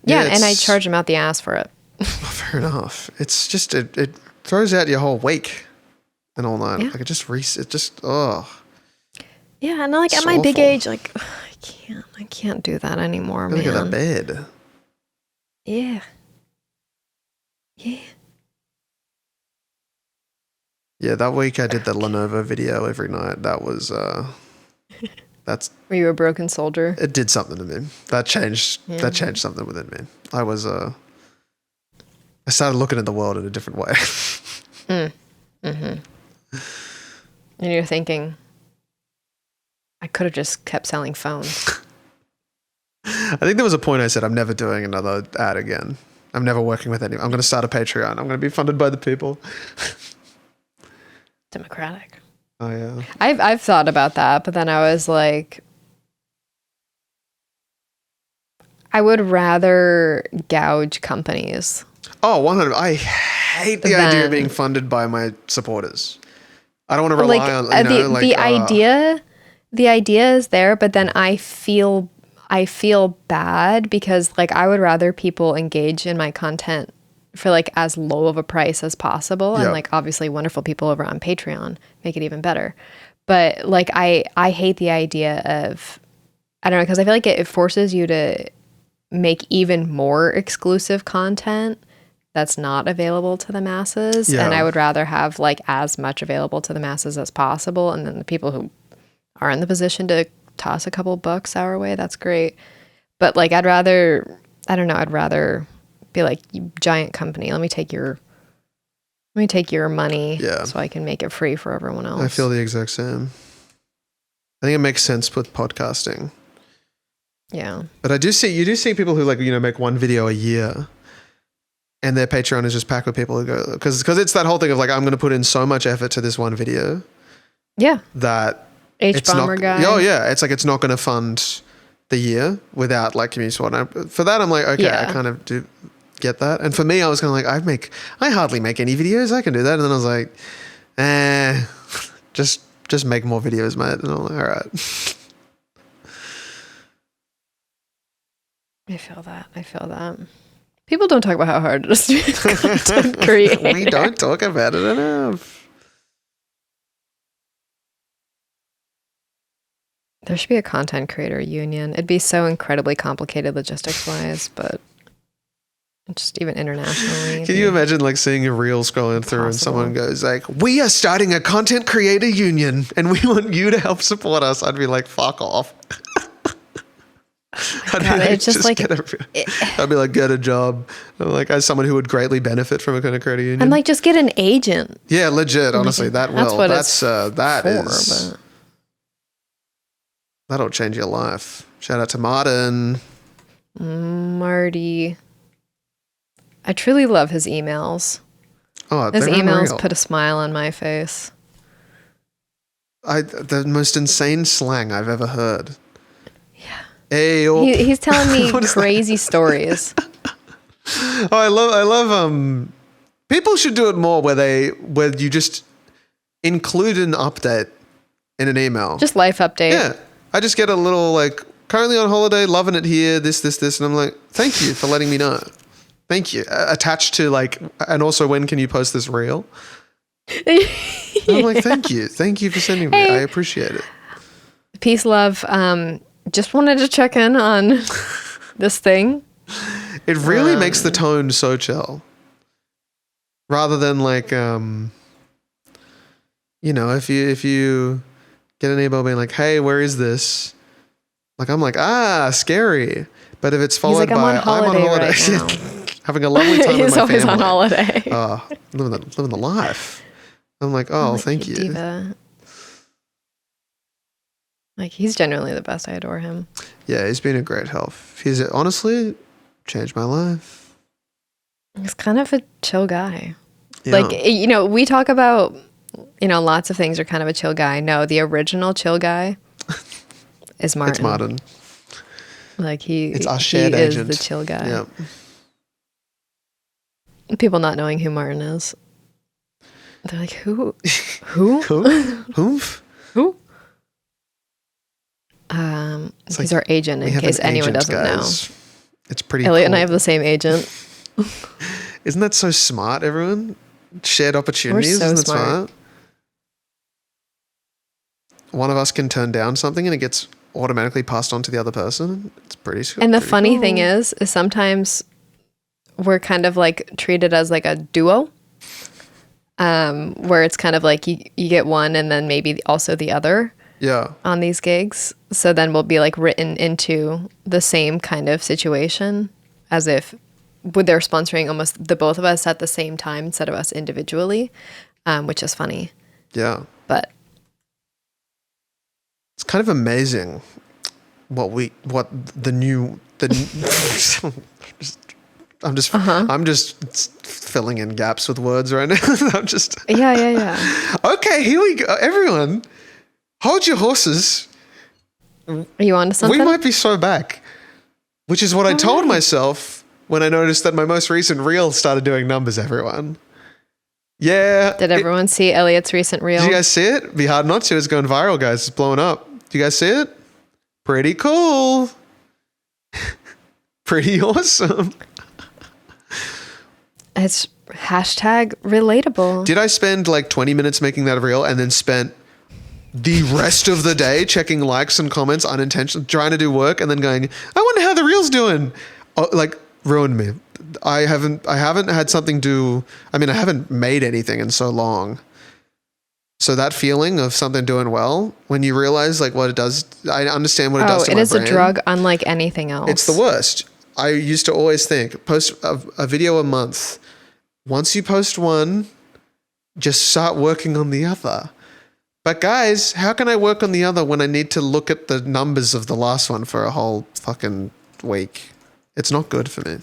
Yeah, and I charge them out the ass for it. Fair enough. It's just, it throws out your whole week and all night. Yeah. Like it just, oh. Yeah, and like at my big age, like, I can't do that anymore, man. Gotta get out of bed. Yeah. Yeah. Yeah, that week I did the Lenovo video every night. That was, Were you a broken soldier? It did something to me. That changed something within me. I started looking at the world in a different way. And you're thinking, I could have just kept selling phones. I think there was a point I said, I'm never doing another ad again. I'm never working with anyone. I'm going to start a Patreon. I'm going to be funded by the people. Democratic. Oh, yeah. I've thought about that, but then I was like, I would rather gouge companies. Oh, 100. I hate the idea of being funded by my supporters. I don't want to rely on, the idea is there, but then I feel bad because like I would rather people engage in my content for like as low of a price as possible. And like obviously wonderful people over on Patreon make it even better. But like I hate the idea of, I don't know, because I feel like it forces you to make even more exclusive content that's not available to the masses. Yeah. And I would rather have like as much available to the masses as possible. And then the people who are in the position to toss a couple bucks our way, that's great. But like, I'd rather be like, you giant company, let me take your money so I can make it free for everyone else. I feel the exact same. I think it makes sense with podcasting. Yeah. But you do see people who like, make one video a year and their Patreon is just packed with people who go, because it's that whole thing of like, I'm going to put in so much effort to this one video. Yeah. That H-bomber guy. Oh yeah. It's like, it's not going to fund the year without like community support. For that, I'm like, okay, I kind of do get that. And for me, I was kind of like, I hardly make any videos. I can do that. And then I was like, just make more videos, mate. And I'm like, all right. I feel that. People don't talk about how hard it is to be a content creator. We don't talk about it enough. There should be a content creator union. It'd be so incredibly complicated logistics-wise, but just even internationally. Can you imagine like seeing a reel scrolling through and someone goes like, we are starting a content creator union and we want you to help support us? I'd be like, fuck off. I'd be like, get a job. I'm like, as someone who would greatly benefit from a content creator union. I'm like, just get an agent. Yeah, legit. Honestly, that'll change your life. Shout out to Martin. Marty. I truly love his emails. Oh, his emails put a smile on my face. The most insane slang I've ever heard. Yeah. Hey, he's telling me crazy stories. Oh, I love people should do it more where you just include an update in an email. Just life update. Yeah. I just get a little like, currently on holiday, loving it here, this, and I'm like, thank you for letting me know. Thank you. Attached to like, and also when can you post this reel? I'm like, thank you. Thank you for sending me. I appreciate it. Peace, love. Just wanted to check in on this thing. It really makes the tone so chill. Rather than like, if you get an email being like, hey, where is this? Like, I'm like, scary. But if it's followed by, I'm on holiday right now. Having a lovely time with my family. He's always on holiday. Living the life. I'm like, thank you. Diva. Like, he's genuinely the best. I adore him. Yeah, he's been a great help. He's honestly changed my life. He's kind of a chill guy. Yeah. Like, we talk about, lots of things are kind of a chill guy. No, the original chill guy is Martin. It's Martin. Like, it's our shared agent. Is the chill guy. Yeah. People not knowing who Martin is. They're like, who? Who? Who? He's our agent in case anyone doesn't know. It's pretty Elliot cool. and I have the same agent. Isn't that so smart, everyone? Shared opportunities. We're so Isn't that smart. One of us can turn down something and it gets automatically passed on to the other person. It's pretty And the funny thing is sometimes we're kind of like treated as like a duo, where it's kind of like you get one and then maybe also the other. Yeah. On these gigs. So then we'll be like written into the same kind of situation as if they're sponsoring almost the both of us at the same time instead of us individually, which is funny. Yeah. But it's kind of amazing I'm just filling in gaps with words right now. Yeah. Okay, here we go. Everyone, hold your horses. Are you on to something? We might be so back, which is what I told myself when I noticed that my most recent reel started doing numbers, everyone. Yeah. Did everyone see Elliot's recent reel? Did you guys see it? It'd be hard not to. It's going viral, guys. It's blowing up. Do you guys see it? Pretty cool. Pretty awesome. It's hashtag relatable. Did I spend like 20 minutes making that reel and then spent the rest of the day checking likes and comments unintentionally, trying to do work and then going, I wonder how the reel's doing? Oh, like ruined me. I haven't had something do. I mean, I haven't made anything in so long. So that feeling of something doing well, when you realize like what it does, I understand what it does to my brain. It is a drug unlike anything else. It's the worst. I used to always think, post a video a month. Once you post one, just start working on the other. But guys, how can I work on the other when I need to look at the numbers of the last one for a whole fucking week? It's not good for me.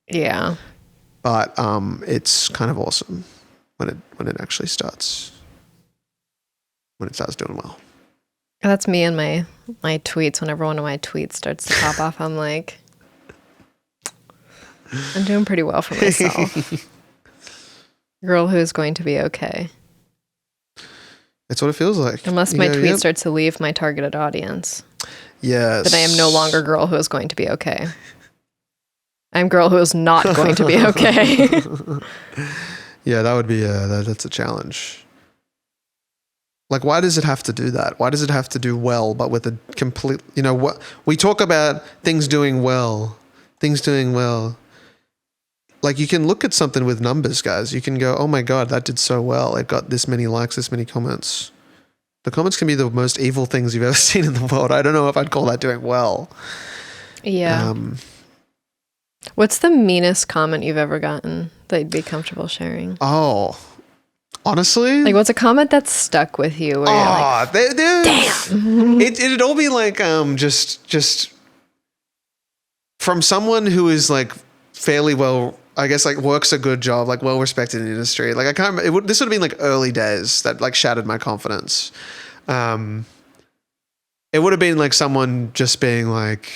Yeah. But it's kind of awesome when it actually starts. When it starts doing well. That's me and my tweets. Whenever one of my tweets starts to pop off, I'm like, I'm doing pretty well for myself. Girl who's going to be okay. That's what it feels like. Unless my tweet starts to leave my targeted audience. Yes. Then I am no longer girl who is going to be okay. I'm girl who is not going to be okay. Yeah, that would be that's a challenge. Like, why does it have to do that? Why does it have to do well, but with a complete, what we talk about things doing well. Like, you can look at something with numbers, guys. You can go, oh my God, that did so well. It got this many likes, this many comments. The comments can be the most evil things you've ever seen in the world. I don't know if I'd call that doing well. Yeah. What's the meanest comment you've ever gotten that you'd be comfortable sharing? Oh, honestly? Like, what's a comment that's stuck with you? Where you're like, damn. It'd all be like, just from someone who is like fairly well, I guess, like works a good job, like well respected in the industry. Like, I can't remember, this would have been like early days that like shattered my confidence. It would have been like someone just being like,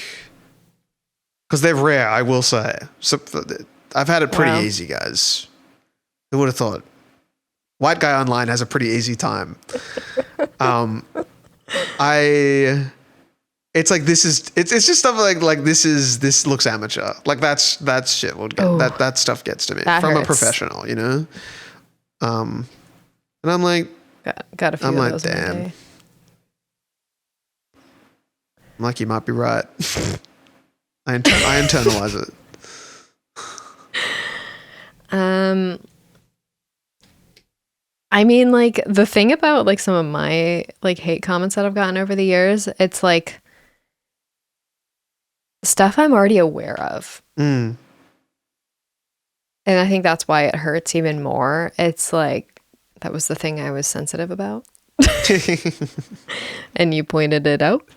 because they're rare, I will say. So I've had it pretty easy, guys. Who would have thought? White guy online has a pretty easy time. It's like it's just stuff like this looks amateur. Like that's shit will get that stuff gets to me from a professional, And I'm like, got a few of those. Damn. I'm like, you might be right. I internalize it. I mean, like, the thing about like some of my like hate comments that I've gotten over the years, it's like stuff I'm already aware of. And I think that's why it hurts even more. It's like, that was the thing I was sensitive about. And you pointed it out.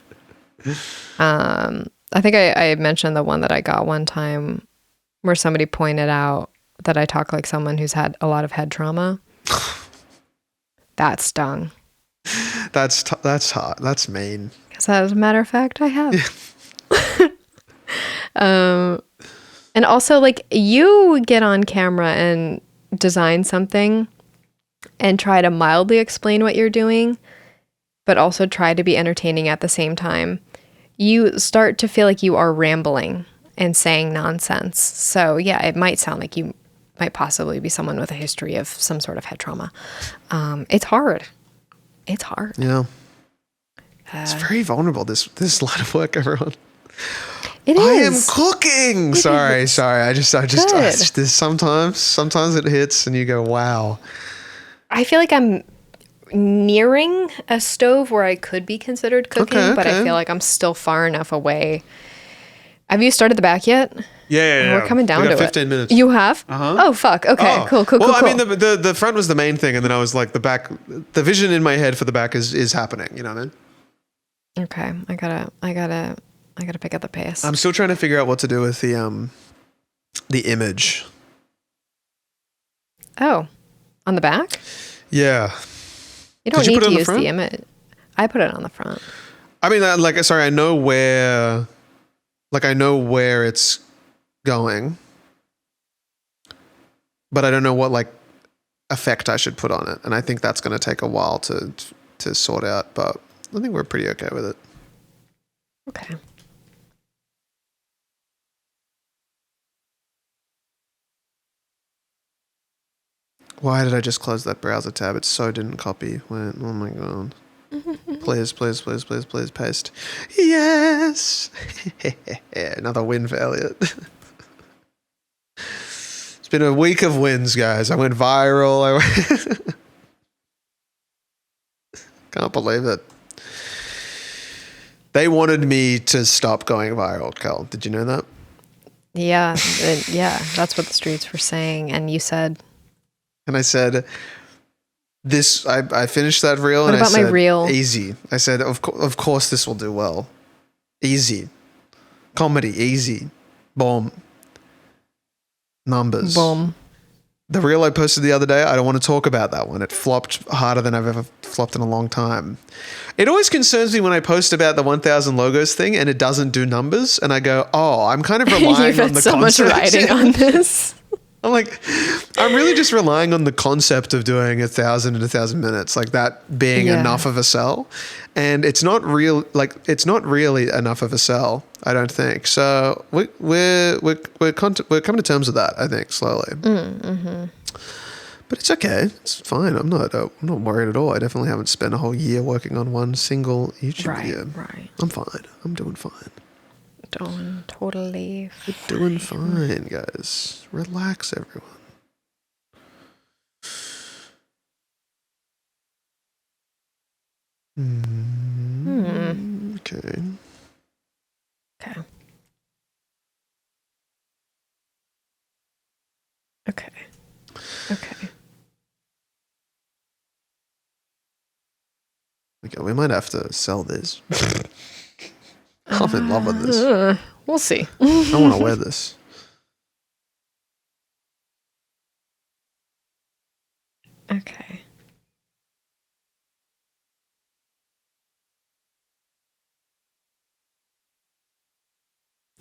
I think I mentioned the one that I got one time where somebody pointed out that I talk like someone who's had a lot of head trauma. That stung. That's hot. That's mean. Because as a matter of fact, I have. And also, like, you get on camera and design something and try to mildly explain what you're doing, but also try to be entertaining at the same time. You start to feel like you are rambling and saying nonsense. So yeah, it might sound like you might possibly be someone with a history of some sort of head trauma. It's hard. It's hard. Yeah. It's very vulnerable, this line of work, everyone. It is. I am cooking. Sorry. I just this sometimes it hits and you go, wow. I feel like I'm nearing a stove where I could be considered cooking, but I feel like I'm still far enough away. Have you started the back yet? Yeah. We're coming down to 15 minutes. You have? Uh-huh. Oh, fuck. Okay, cool. Well, I mean, the front was the main thing, and then I was like, the vision in my head for the back is happening. You know what I mean? Okay, I gotta pick up the pace. I'm still trying to figure out what to do with the image. Oh, on the back? Yeah. You don't need to use the image. I put it on the front. I mean, I know where it's going, but I don't know what effect I should put on it, and I think that's going to take a while to sort out. But I think we're pretty okay with it. Okay. Why did I just close that browser tab? It so didn't copy. Oh my god. Please, paste. Yes! Another win for Elliot. been a week of wins, guys. I went viral. Can't believe it. They wanted me to stop going viral, Kel. Did you know that? Yeah, that's what the streets were saying. And you said... And I said, I finished that reel what and about I said, my reel? Easy. I said, of course this will do well. Easy. Comedy, easy. Boom. Numbers. Boom. The reel I posted the other day, I don't want to talk about that one. It flopped harder than I've ever flopped in a long time. It always concerns me when I post about the 1,000 logos thing and it doesn't do numbers. And I go, oh, I'm kind of relying on the so concept. Much writing on this. I'm like, I'm really just relying on the concept of doing 1,000 in 1,000 minutes, like that being enough of a sell. And it's not real, like it's not really enough of a sell, I don't think. So we're coming to terms with that, I think, slowly. Mm-hmm. But it's okay. It's fine. I'm not worried at all. I definitely haven't spent a whole year working on one single YouTube video. Right. I'm fine. I'm doing fine. Doing totally fine. We're doing fine, guys. Relax, everyone. Okay. Okay, we might have to sell this. I'm in love with this. We'll see. I want to wear this. Okay.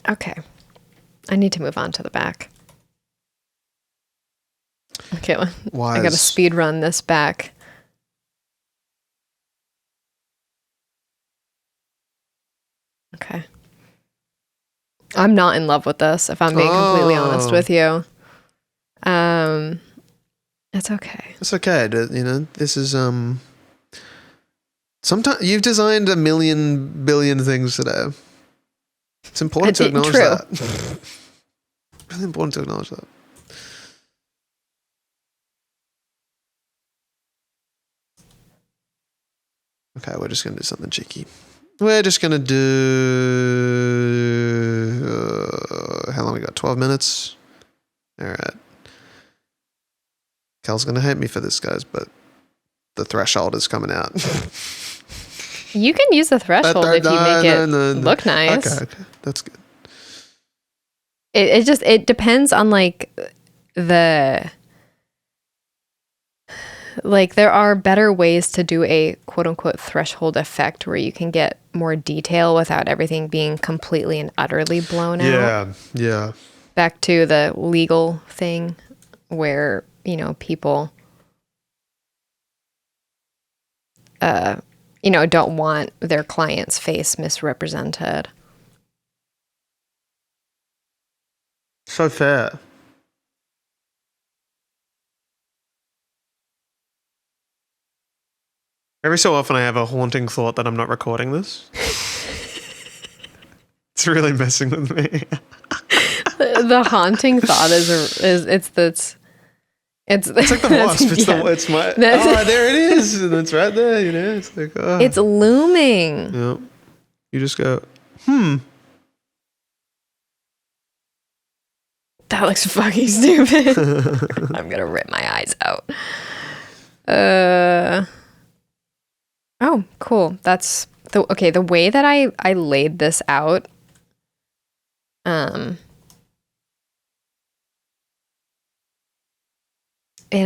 Okay. I need to move on to the back. Okay, I got to speed run this back. Okay. I'm not in love with this, if I'm being completely honest with you. It's okay. It's okay. This is sometimes you've designed a million billion things today. It's important to acknowledge that. Really important to acknowledge that. Okay, we're just going to do something cheeky. We're just going to do... how long we got? 12 minutes? All right. Cal's going to hate me for this, guys, but the threshold is coming out. You can use the threshold if you make it look nice. Okay. That's good. It depends on there are better ways to do a quote unquote threshold effect where you can get more detail without everything being completely and utterly blown out. Yeah. Back to the legal thing where, people don't want their client's face misrepresented. So fair. Every so often I have a haunting thought that I'm not recording this. It's really messing with me. The haunting thought is it's like the wasp. It's my there it is. And it's right there, It's like it's looming. Yeah. You just go, That looks fucking stupid. I'm gonna rip my eyes out. Oh, cool. That's the way that I laid this out. In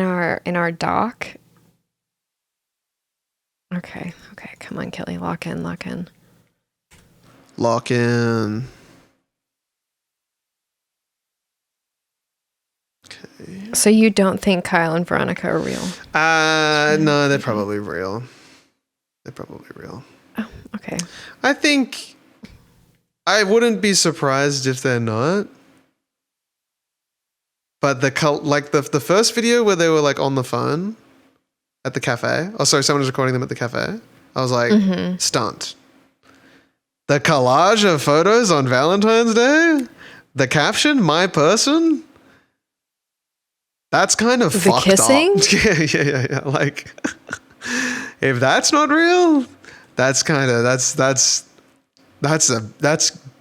our doc. Okay, come on, Kelly, lock in. Lock in. Okay. So you don't think Kyle and Veronica are real? No, they're probably real. Oh, okay. I think I wouldn't be surprised if they're not. But the first video where they were on the phone at the cafe. Oh, sorry, someone was recording them at the cafe. I was like, stunt. The collage of photos on Valentine's Day? The caption, my person? That's kind of The fucked kissing? up. Yeah. Like, if that's not real, that's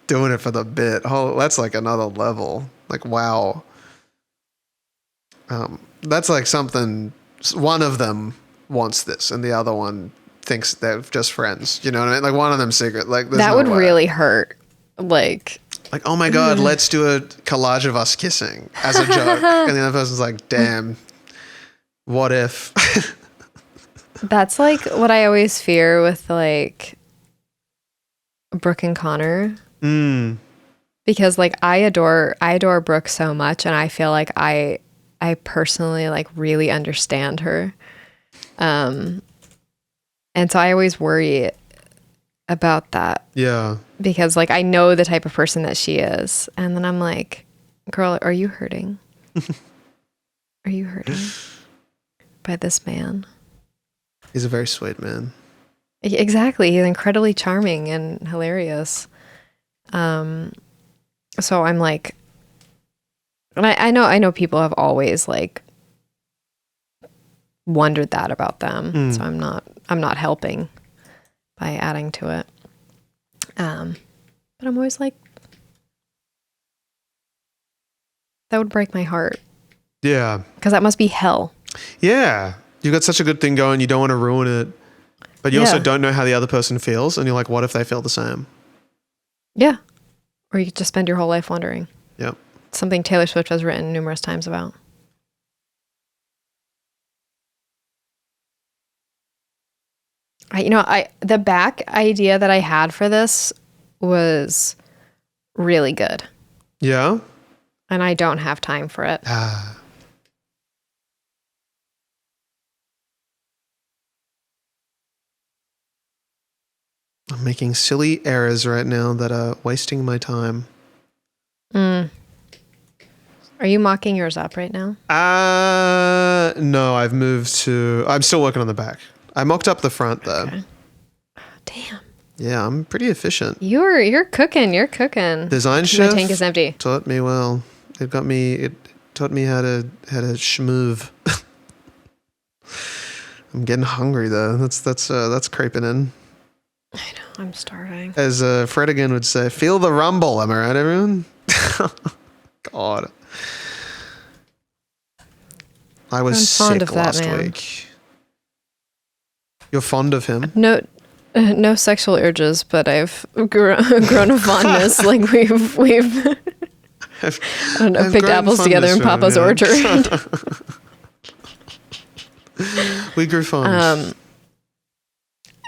doing it for the bit. Oh, that's like another level. Like, wow. That's like something. One of them wants this, and the other one thinks they're just friends. You know what I mean? Like, one of them secret. Like, there's That no would way. really hurt. Like, Oh my God, let's do a collage of us kissing as a joke. And the other person's like, damn, what if? that's like what I always fear with like Brooke and Connor. Because like I adore Brooke so much, and I feel like I personally like really understand her. And so I always worry about that. Yeah. Because like I know the type of person that she is, and then I'm like, girl, are you hurting? Are you hurting by this man? He's a very sweet man. Exactly. He's incredibly charming and hilarious. So I'm like, and I know people have always like wondered that about them. So I'm not helping by adding to it. But I'm always like, that would break my heart. Yeah. Because that must be hell. Yeah. You've got such a good thing going. You don't want to ruin it. But you also don't know how the other person feels. And you're like, what if they feel the same? Yeah. Or you could just spend your whole life wondering. Yep. Something Taylor Swift has written numerous times about. The back idea that I had for this was really good. Yeah? And I don't have time for it. I'm making silly errors right now that are wasting my time. Are you mocking yours up right now? No, I'm still working on the back. I mocked up the front though. Okay. Damn. Yeah, I'm pretty efficient. You're cooking. Design My chef tank is empty. taught me well. It taught me how to schmoove. I'm getting hungry though. That's creeping in. I know, I'm starving. As Fred again would say, feel the rumble. Am I right, everyone? God. I was sick last week. You're fond of him? No sexual urges, but I've grown a fondness. Like we've I don't know, picked apples together in Papa's orchard. We grew fond.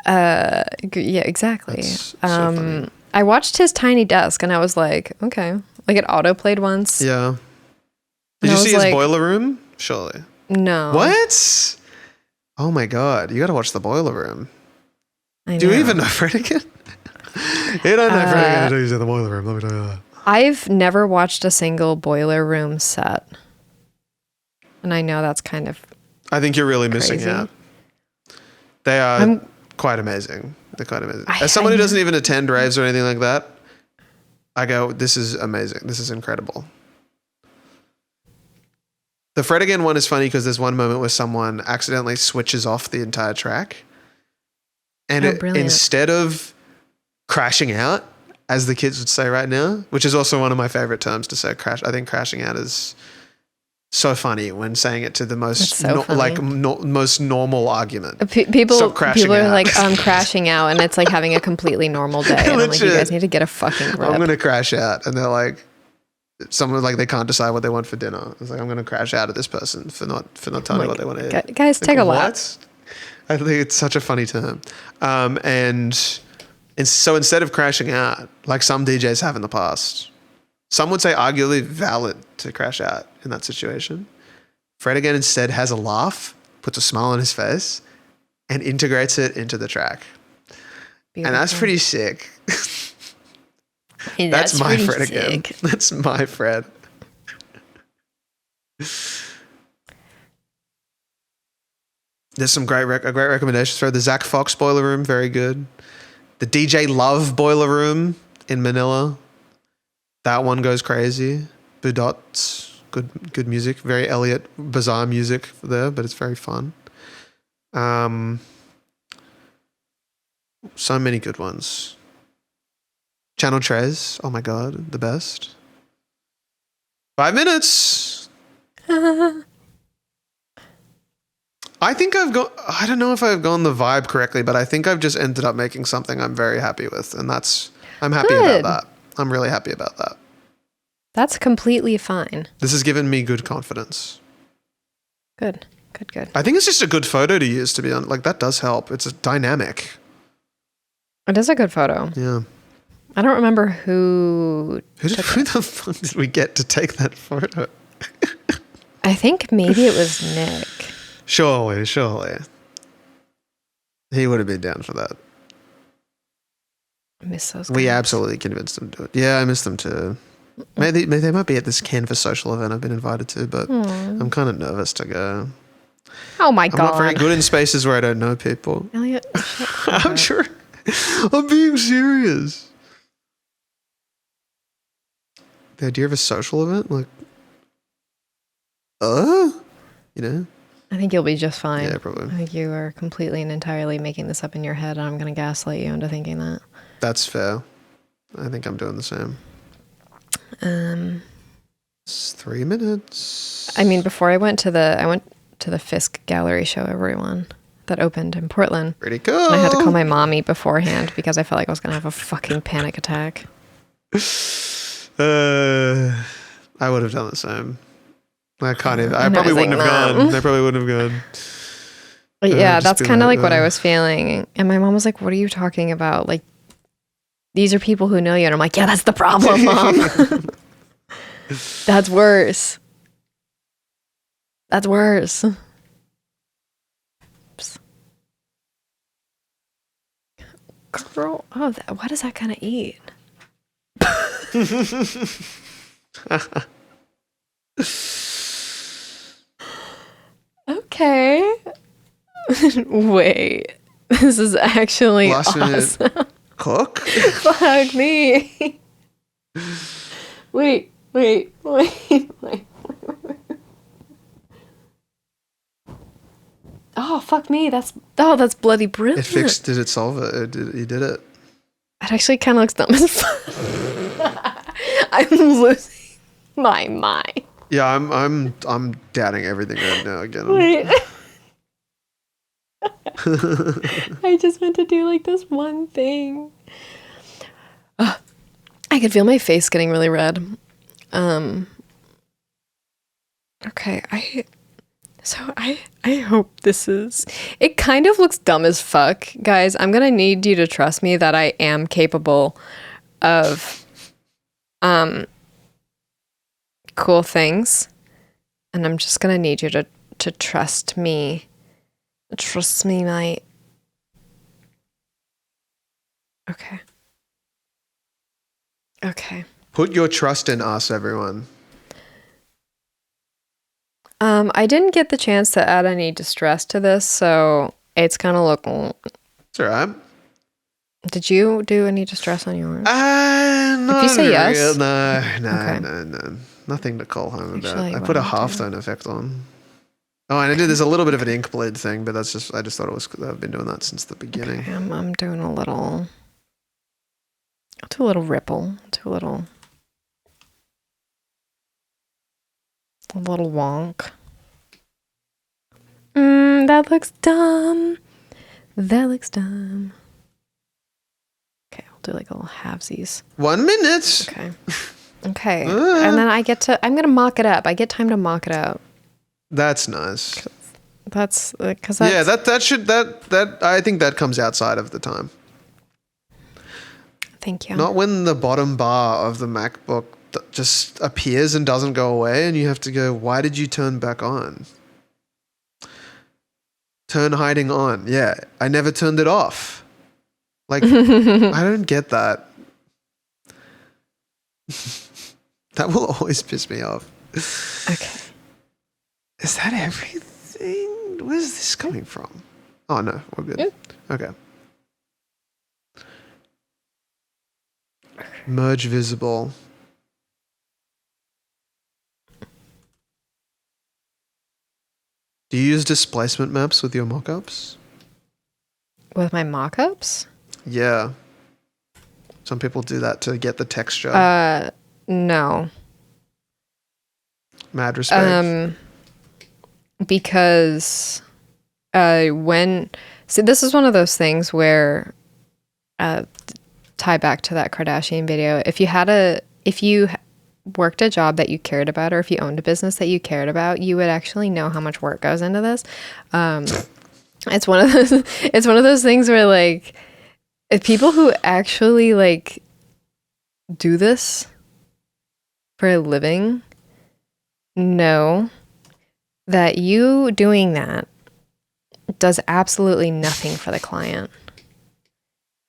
Yeah, exactly. That's so funny. I watched his tiny desk and I was like, okay. Like it auto-played once. Yeah. Did you see his boiler room? Surely. No. What? Oh my God. You got to watch the boiler room. I know. Do you even know Fredigan? You don't know Fredigan until he's in the boiler room. Let me tell you that. I've never watched a single boiler room set. And I know that's kind of I think you're really missing crazy. out. They are quite amazing. They're quite amazing. As someone who doesn't even attend raves or anything like that, I go, this is amazing. This is incredible. The Fredigan one is funny because there's one moment where someone accidentally switches off the entire track. And instead of crashing out, as the kids would say right now, which is also one of my favorite terms to say, crash. I think crashing out is so funny when saying it to the most most normal argument. People Stop crashing are out. like, I'm crashing out, and it's like having a completely normal day. And I'm like, you guys need to get a fucking grip. I'm going to crash out. And they're like, someone like they can't decide what they want for dinner. It's like, I'm going to crash out at this person for not telling me what they want to eat. Guys, take a lap. I think it's such a funny term. And so instead of crashing out, like some DJs have in the past, some would say arguably valid to crash out in that situation. Fred again instead has a laugh, puts a smile on his face, and integrates it into the track. Beautiful. And that's pretty sick. That's my Fred again. That's my Fred. There's some great recommendations for the Zach Fox boiler room, very good. The DJ Love boiler room in Manila, that one goes crazy. Budot's Good music. Very Elliot, bizarre music there, but it's very fun. So many good ones. Channel Trez. Oh my god, the best. 5 minutes. I think I don't know if I've gone the vibe correctly, but I think I've just ended up making something I'm very happy with. And I'm happy Good. about that. I'm really happy about that. That's completely fine. This has given me good confidence. Good. I think it's just a good photo to use, to be honest. Like, that does help. It's a dynamic. It is a good photo. Yeah. I don't remember who Who the fuck did we get to take that photo? I think maybe it was Nick. Surely. He would have been down for that. I miss those guys. We absolutely convinced him to do it. Yeah, I miss them too. Maybe they might be at this Canvas social event I've been invited to, but I'm kind of nervous to go. Oh my God. I'm not very good in spaces where I don't know people. Elliot, I'm sure. I'm being serious. The idea of a social event, like, you know? I think you'll be just fine. Yeah, probably. I think you are completely and entirely making this up in your head, and I'm going to gaslight you into thinking that. That's fair. I think I'm doing the same. It's 3 minutes. I mean, before I went to the Fisk Gallery show, everyone that opened in Portland. Pretty cool. And I had to call my mommy beforehand because I felt like I was going to have a fucking panic attack. I would have done the same. I can't even. I probably wouldn't have gone. I probably wouldn't have gone. But yeah, that's kind of like what I was feeling. And my mom was like, "What are you talking about? Like, these are people who know you." And I'm like, "Yeah, that's the problem, Mom. That's worse. That's worse." Oops. Girl, what does that kind of eat? Okay. Wait. This is actually Last awesome. minute cook? Fuck me. Wait. Oh, fuck me. That's bloody brilliant. Did it solve it? You did it. It actually kind of looks dumb as fuck. I'm losing my mind. Yeah, I'm doubting everything right now again. Wait. I just meant to do like this one thing. I could feel my face getting really red. Okay, I hope this is... It kind of looks dumb as fuck. Guys, I'm gonna need you to trust me that I am capable of cool things. And I'm just gonna need you to trust me. Trust me, mate. Okay. Put your trust in us, everyone. I didn't get the chance to add any distress to this, so it's gonna look... It's alright. Did you do any distress on yours? If you say yes? No. Nothing to call home about. Actually, I put a why don't halftone effect on. Oh, and I did. There's a little bit of an ink bleed thing, but I just thought it was. I've been doing that since the beginning. Okay, I'm doing a little... I'll do a little ripple. A little wonk. That looks dumb. Okay, I'll do like a little halvesies. 1 minute. Okay. And then I'm going to mock it up. I get time to mock it up. That's nice. That's because yeah, that I think that comes outside of the time. Thank you. Not when the bottom bar of the MacBook just appears and doesn't go away, and you have to go, why did you turn back on? Turn hiding on. Yeah, I never turned it off. Like, I don't get that. That will always piss me off. Okay. Is that everything? Where's this coming from? Oh, no, we're good. Yep. Okay. Merge visible. Do you use displacement maps with your mockups? With my mock-ups? Yeah. Some people do that to get the texture. No. Mad respect. Because so this is one of those things where tie back to that Kardashian video. If you worked a job that you cared about, or if you owned a business that you cared about, you would actually know how much work goes into this. It's one of those things where like if people who actually like do this for a living know that you doing that does absolutely nothing for the client,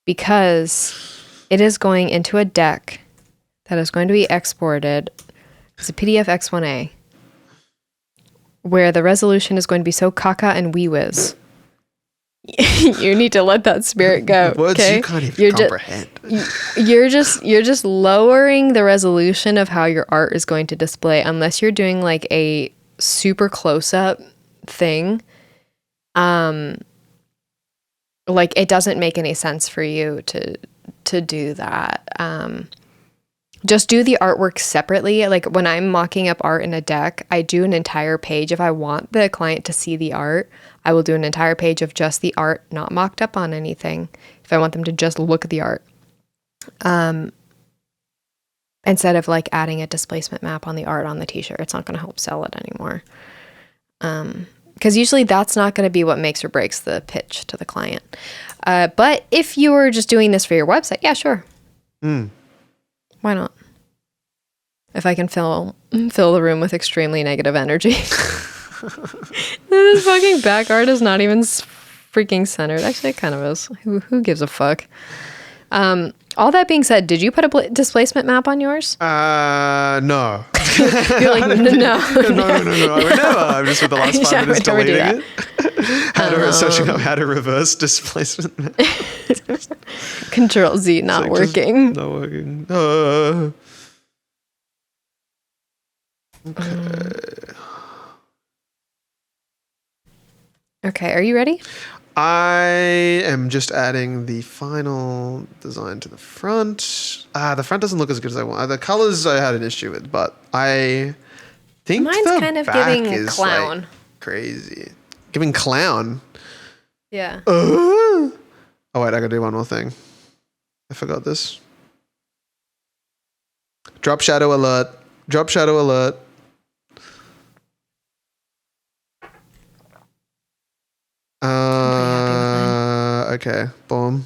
because it is going into a deck that is going to be exported as a PDF X1A, where the resolution is going to be so caca and wee whiz. You need to let that spirit go. Words okay? you can't even comprehend. You're just lowering the resolution of how your art is going to display, unless you're doing like a super close up thing. Like it doesn't make any sense for you to do that. Just do the artwork separately. Like when I'm mocking up art in a deck, I do an entire page. If I want the client to see the art, I will do an entire page of just the art, not mocked up on anything. If I want them to just look at the art. Instead of like adding a displacement map on the art on the t-shirt, it's not going to help sell it anymore. Because usually that's not going to be what makes or breaks the pitch to the client. But if you were just doing this for your website, yeah, sure. Why not? If I can fill the room with extremely negative energy. This fucking back art is not even freaking centered. Actually, it kind of is. Who gives a fuck? All that being said, did you put a displacement map on yours? No. You're like, no. I would never. I'm just with the last 5 minutes deleting it. Searching up how to reverse displacement map. Control Z, not like working. Not working. Okay. Okay, are you ready? I am just adding the final design to the front. The front doesn't look as good as I want. The colors I had an issue with, but I think mine's the kind of back giving is clown. Like crazy. Giving clown? Yeah. Oh wait, I gotta do one more thing. I forgot this. Drop shadow alert. Drop shadow alert. Okay. Boom.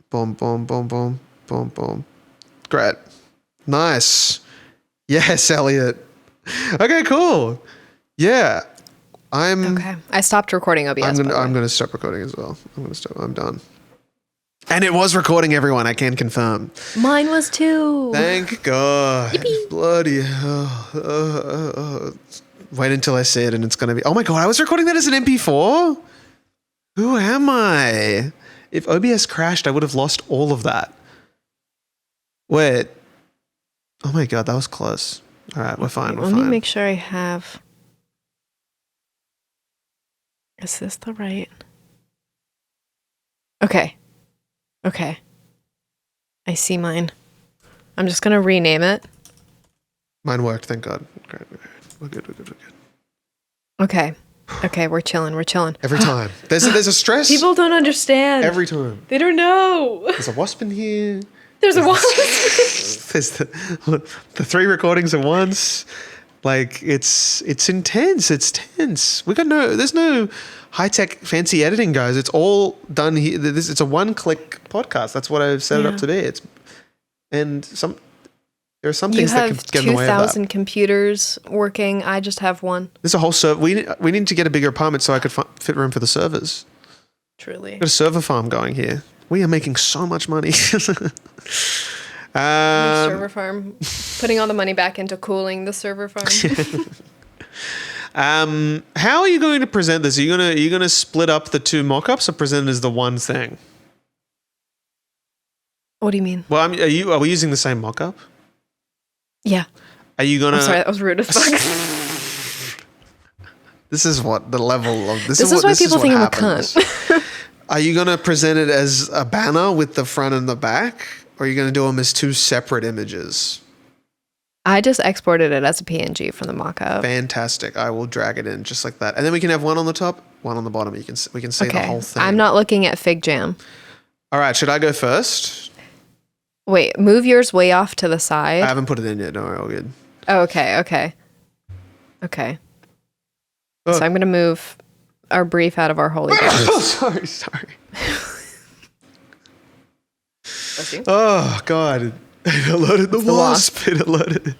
Boom, boom, boom, boom, boom, boom. Great. Nice. Yes, Elliot. Okay, cool. Yeah. Okay. I stopped recording OBS. I'm gonna stop recording as well. I'm done. And it was recording, everyone. I can confirm. Mine was too. Thank God. Yippee. Bloody hell. Wait until I see it and it's gonna be. Oh my God, I was recording that as an MP4? Who am I? If OBS crashed, I would have lost all of that. Wait. Oh my God, that was close. All right, we're fine. Let me make sure I have. Is this the right? Okay. Okay. I see mine. I'm just going to rename it. Mine worked, thank God. Great. We're good. Okay. Okay, we're chilling. Every time. There's a stress. People don't understand. Every time. They don't know. There's a wasp in here. There's a wasp. There's the 3 recordings at once. Like it's intense. It's tense. There's no high-tech fancy editing, guys. It's all done here. It's a one-click podcast. That's what I've set it up to be. There are some things that can get in the way of that. You have 2,000 computers working. I just have one. There's a whole server. We need to get a bigger apartment so I could fit room for the servers. Truly. Got a server farm going here. We are making so much money. Server farm. Putting all the money back into cooling the server farm. How are you going to present this? Are you gonna split up the 2 mock-ups or present it as the one thing? What do you mean? Well, are we using the same mock-up? Yeah. Are you gonna? I'm sorry, that was rude as fuck. This is what the level of this is what why this is people what think I'm a happens. cunt. Are you gonna present it as a banner with the front and the back, or are you gonna do them as two separate images? I just exported it as a PNG from the mockup. Fantastic. I will drag it in just like that, and then we can have one on the top, one on the bottom. We can see the whole thing. I'm not looking at Fig Jam. All right, should I go first? Wait, move yours way off to the side. I haven't put it in yet. Don't worry, all good. Oh, okay. Oh. So I'm gonna move our brief out of our holy box. sorry. Oh God! It alerted the wasp. It alerted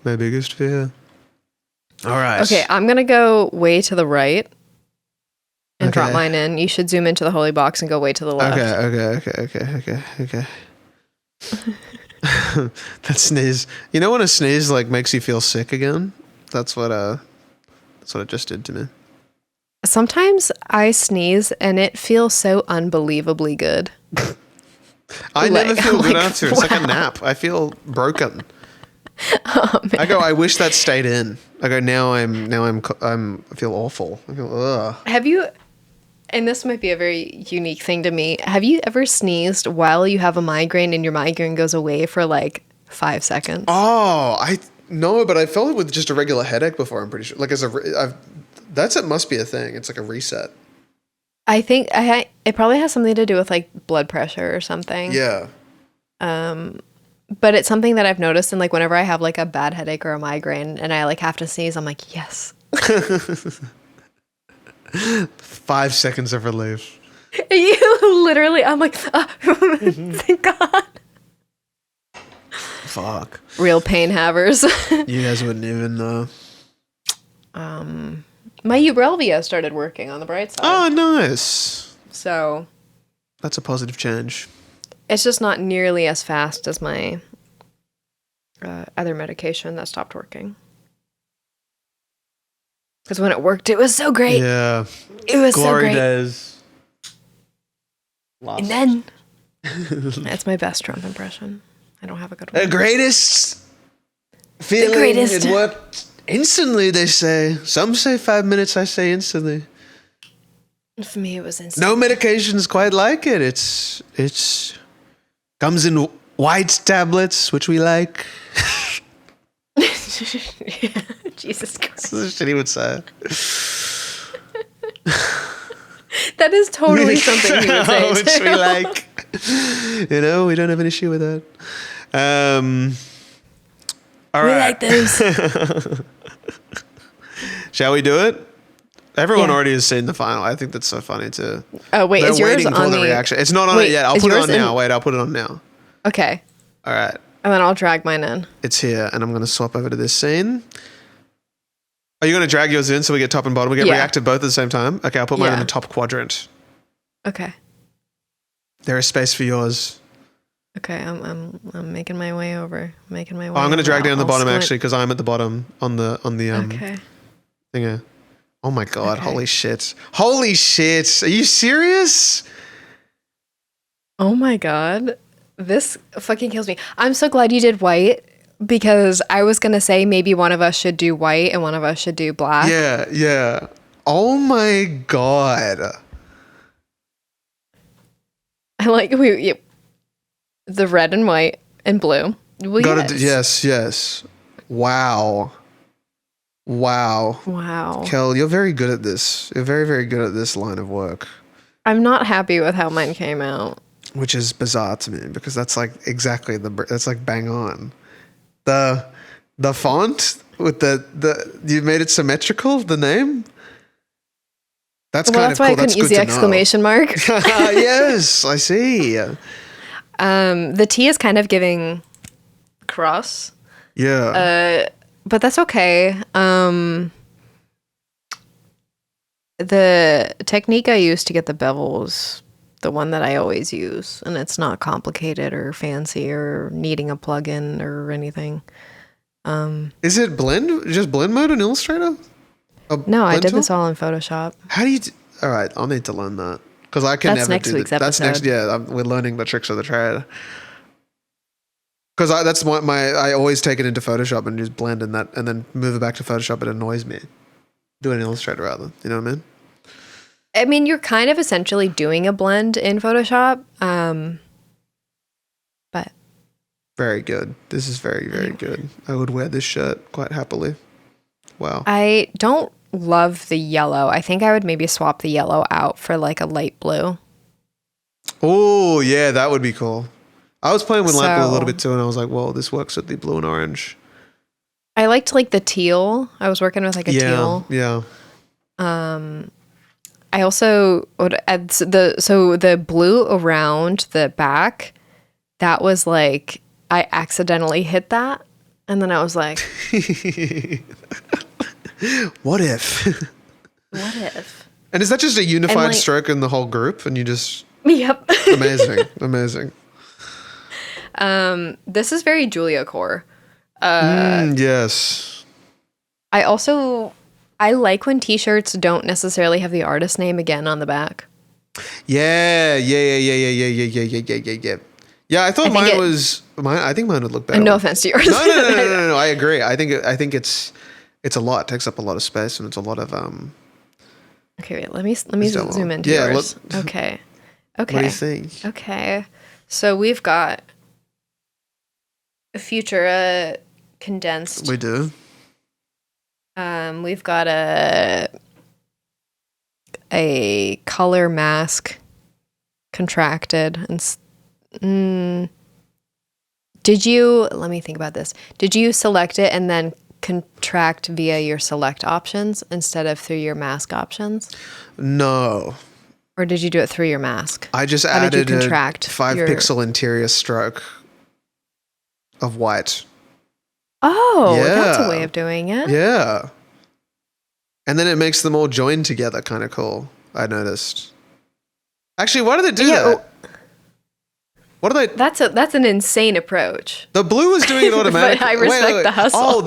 my biggest fear. All right. Okay, I'm gonna go way to the right and drop mine in. You should zoom into the holy box and go way to the left. Okay. That sneeze. You know when a sneeze like makes you feel sick again? That's what it just did to me. Sometimes I sneeze and it feels so unbelievably good. I never feel good after. It's like a nap. I feel broken. Oh, I go, I wish that stayed in. I go, I feel awful. I go, ugh. Have you, and this might be a very unique thing to me, have you ever sneezed while you have a migraine and your migraine goes away for like 5 seconds? Oh, no, but I felt it with just a regular headache before, I'm pretty sure. Like it must be a thing. It's like a reset. I think it probably has something to do with like blood pressure or something. Yeah. But it's something that I've noticed, and like whenever I have like a bad headache or a migraine and I like have to sneeze, I'm like, yes. 5 seconds of relief. You literally, I'm like, thank God. Fuck. Real pain havers. You guys wouldn't even know. My Ubrelvia started working on the bright side. Oh, nice. So. That's a positive change. It's just not nearly as fast as my other medication that stopped working. Because when it worked, it was so great. Yeah. It was Glory so great. days. And then, that's my best Trump impression. I don't have a good one. The greatest feeling. The greatest. It worked instantly, they say. Some say 5 minutes, I say instantly. For me, it was instant. No medication's quite like it. It's comes in white tablets, which we like. Yeah, Jesus Christ. That's what he would say. That is totally something he would say Which too. we like. You know, we don't have an issue with that. All right. We like those. Shall we do it? Everyone Yeah. already has seen the final. I think that's so funny too. Oh, wait, They're is yours waiting on for the reaction. It's not on it yet. I'll put it on now. Wait, I'll put it on now. Okay. All right. And then I'll drag mine in. It's here, and I'm going to swap over to this scene. Are you going to drag yours in so we get top and bottom? We get reacted both at the same time? Okay, I'll put mine in the top quadrant. Okay. There is space for yours. Okay, I'm making my way over. Making my way. Oh, I'm going to drag down the bottom squint. actually because I'm at the bottom on the Okay. thinger. Oh my God, Okay. holy shit. Holy shit. Are you serious? Oh my God. This fucking kills me. I'm so glad you did white because I was going to say maybe one of us should do white and one of us should do black. Yeah. Oh my God. I like the red and white and blue. Well, Yes. Wow. Kel, you're very good at this. You're very, very good at this line of work. I'm not happy with how mine came out. Which is bizarre to me because that's like exactly that's like bang on. The font with the you made it symmetrical, the name. That's kind of cool. That's why I couldn't use the exclamation mark. Yes, I see. The T is kind of giving cross. Yeah. But that's okay. The technique I used to get the bevels, the one that I always use, and it's not complicated or fancy or needing a plugin or anything. Is it just blend mode in Illustrator? No, I did this all in Photoshop. How do you? All right, I'll need to learn that because I can That's never next do week's that. That's next. episode. Yeah, we're learning the tricks of the trade. Because that's I always take it into Photoshop and just blend in that, and then move it back to Photoshop. It annoys me. Do it in Illustrator rather. You know what I mean? I mean, you're kind of essentially doing a blend in Photoshop. But very good. This is very, very good. I would wear this shirt quite happily. Wow. I don't love the yellow. I think I would maybe swap the yellow out for like a light blue. Oh, yeah, that would be cool. I was playing with light blue a little bit too, and I was like, whoa, this works with the blue and orange. I liked like the teal. I was working with like a teal. Yeah. I also would add the blue around the back. That was like, I accidentally hit that. And then I was like, what if? What if? And is that just a unified stroke in the whole group? And you just... Yep. Amazing. This is very Julia core. Yes. I like when t-shirts don't necessarily have the artist name again on the back. Yeah. Yeah, I thought I think mine would look better. No offense to yours. No. I agree. I think it's a lot. It takes up a lot of space, and it's a lot of Okay, wait, let me zoom into yours. Okay. What do you think? Okay. So we've got a Futura condensed. We do. We've got a color mask contracted and let me think about this. Did you select it and then contract via your select options instead of through your mask options? No. Or did you do it through your mask? I just added a 5-pixel interior stroke of white. Oh, yeah. That's a way of doing it. Yeah. And then it makes them all join together, kind of cool, I noticed. Actually, why do they do that? What are they? That's an insane approach. The blue is doing it automatically. But I respect the hustle. Oh,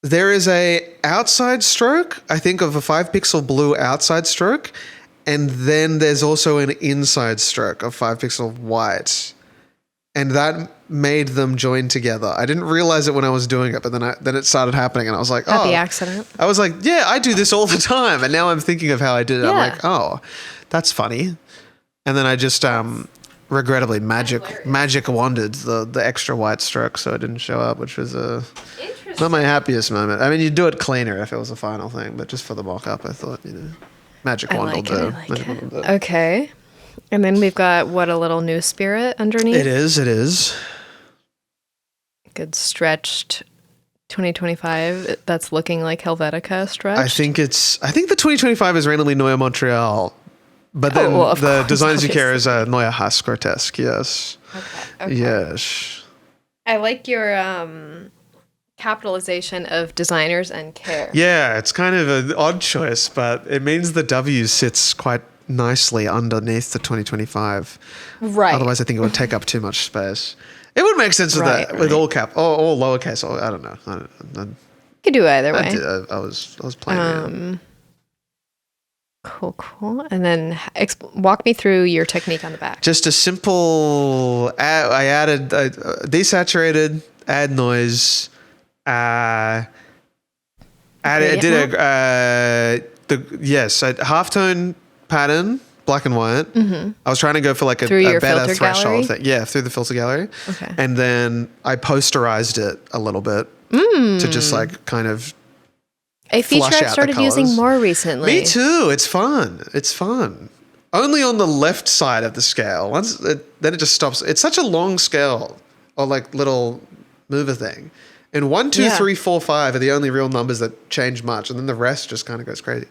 there is a outside stroke, I think, of a 5-pixel blue outside stroke, and then there's also an inside stroke of 5-pixel white, and that made them join together. I didn't realize it when I was doing it, but then it started happening, and I was like, oh, happy accident. I was like, yeah, I do this all the time, and now I'm thinking of how I did it. Yeah. I'm like, oh, that's funny. And then I just regrettably magic wandered the extra white stroke, so it didn't show up, which was not my happiest moment. I mean, you'd do it cleaner if it was a final thing, but just for the mock-up, I thought, magic wand will do. Okay. And then we've got a little new spirit underneath. It is. Good stretched 2025. That's looking like Helvetica stretched. I think the 2025 is randomly Neue Montreal. But then the Designers You Care is a Neue Haas Grotesque, yes. Okay. Yes. I like your capitalization of Designers and Care. Yeah, it's kind of an odd choice, but it means the W sits quite nicely underneath the 2025. Right. Otherwise, I think it would take up too much space. It would make sense with that, with all cap, all lowercase. I don't know. You could do either way. I was playing. Cool. And then walk me through your technique on the back. Just a simple. I added desaturated, add noise. I did a halftone pattern, black and white. Mm-hmm. I was trying to go for like a better threshold thing. Yeah, through the filter gallery. Okay. And then I posterized it a little bit to just like kind of. A feature I've started using more recently. Me too. It's fun. Only on the left side of the scale. Then it just stops. It's such a long scale, or like little mover thing. And 1, 2, 3, 4, 5 are the only real numbers that change much, and then the rest just kind of goes crazy.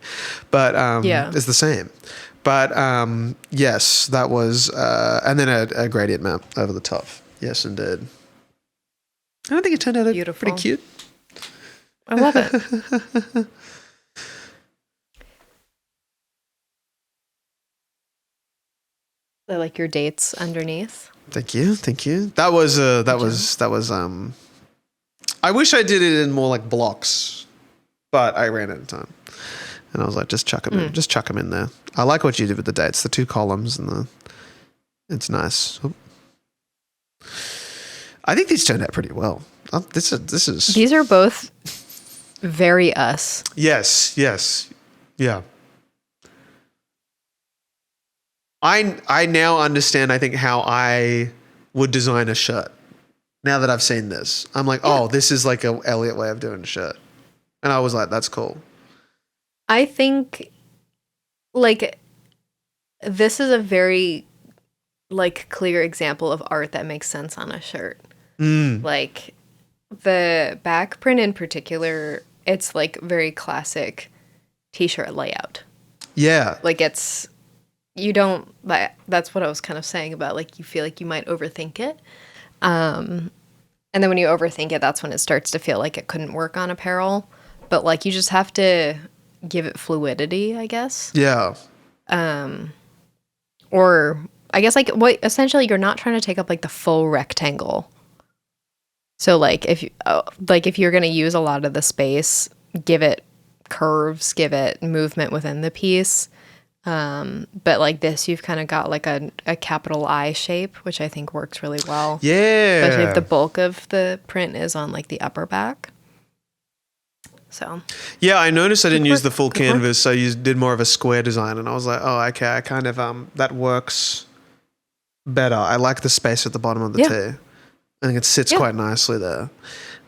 But it's the same. But yes, that was, and then a gradient map over the top. Yes, indeed. I don't think it turned out pretty cute. I love it. I like your dates underneath. Thank you. That was I wish I did it in more like blocks, but I ran out of time. And I was like, just chuck them in there. I like what you did with the dates, the 2 columns and it's nice. Oh. I think these turned out pretty well. These are both very us. Yes. Yeah. I now understand, I think, how I would design a shirt. Now that I've seen this, I'm like, oh, this is like a Elliot way of doing a shirt. And I was like, that's cool. I think like this is a very like clear example of art that makes sense on a shirt. Like the back print in particular, it's like very classic t-shirt layout. Yeah. Like it's, you don't, that's what I was kind of saying about like you feel like you might overthink it. And then when you overthink it, that's when it starts to feel like it couldn't work on apparel. But like you just have to give it fluidity, I guess. Yeah. Or I guess like what essentially you're not trying to take up like the full rectangle. So like if you're going to use a lot of the space, give it curves, give it movement within the piece. But like this, you've kind of got like a capital I shape, which I think works really well. Yeah. Especially if the bulk of the print is on like the upper back. So. Yeah, I noticed I didn't use the full canvas. I did more of a square design, and I was like, oh, okay, I kind of that works better. I like the space at the bottom of the T. I think it sits quite nicely there.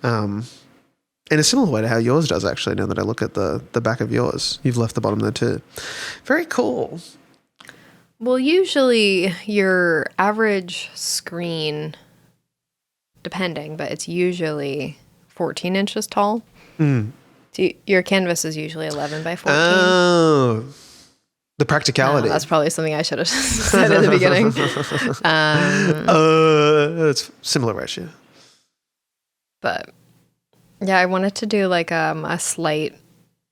In a similar way to how yours does, actually, now that I look at the back of yours. You've left the bottom there too. Very cool. Well, usually your average screen, depending, but it's usually 14 inches tall. So your canvas is usually 11 by 14. Oh, the practicality. That's probably something I should have said at the beginning. It's similar ratio. But yeah, I wanted to do like a slight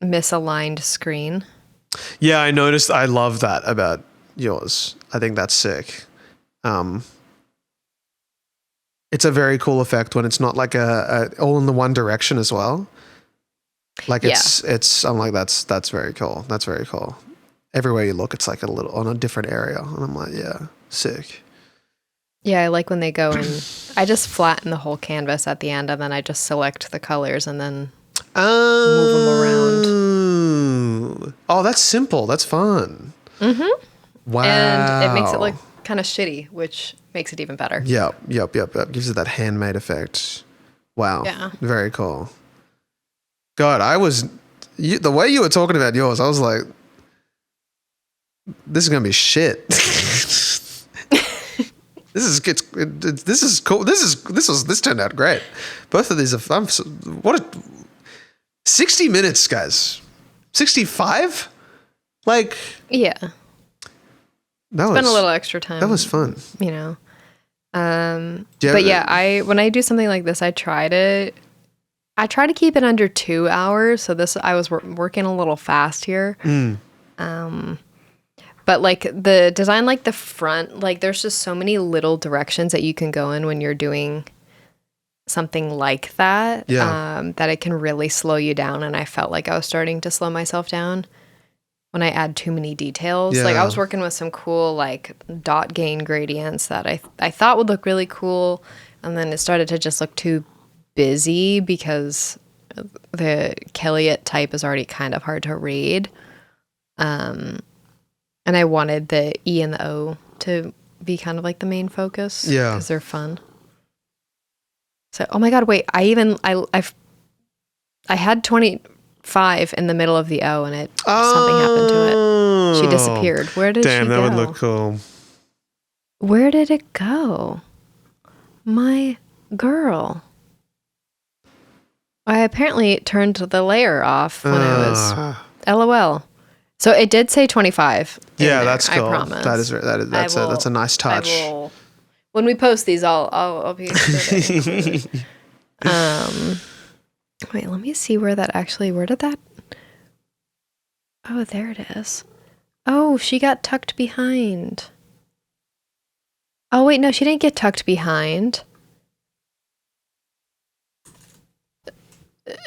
misaligned screen. Yeah, I noticed. I love that about yours. I think that's sick. It's a very cool effect when it's not like a all in the one direction as well. Like it's I'm like, that's very cool. That's very cool. Everywhere you look, it's like a little on a different area. And I'm like, yeah, sick. Yeah, I like when they go and I just flatten the whole canvas at the end and then I just select the colors and then move them around. Oh, that's simple. That's fun. Mm-hmm. Wow. And it makes it look kind of shitty, which makes it even better. Yep. Gives it that handmade effect. Wow. Yeah. Very cool. God, the way you were talking about yours, I was like, this is going to be shit. This is cool. This turned out great. Both of these are fun. 60 minutes, guys. 65? Like, yeah. Spend a little extra time. That was fun. You know. But yeah, when I do something like this, I try to keep it under 2 hours. So I was working a little fast here. But like the design, like the front, like there's just so many little directions that you can go in when you're doing something like that, that it can really slow you down. And I felt like I was starting to slow myself down when I add too many details. Yeah. Like I was working with some cool like dot gain gradients that I thought would look really cool. And then it started to just look too busy because the kelliot type is already kind of hard to read. And I wanted the E and the O to be kind of like the main focus. Yeah. Because they're fun. So, oh my God, wait, I had 25 in the middle of the O and something happened to it. She disappeared. Where did she go? Damn, that would look cool. Where did it go? My girl. I apparently turned the layer off when I was LOL. So it did say 25. Yeah, that's cool. I promise. That's a nice touch. When we post these, I'll be sure. Wait, let me see where did that? Oh, there it is. Oh, she got tucked behind. Oh, wait, no, she didn't get tucked behind.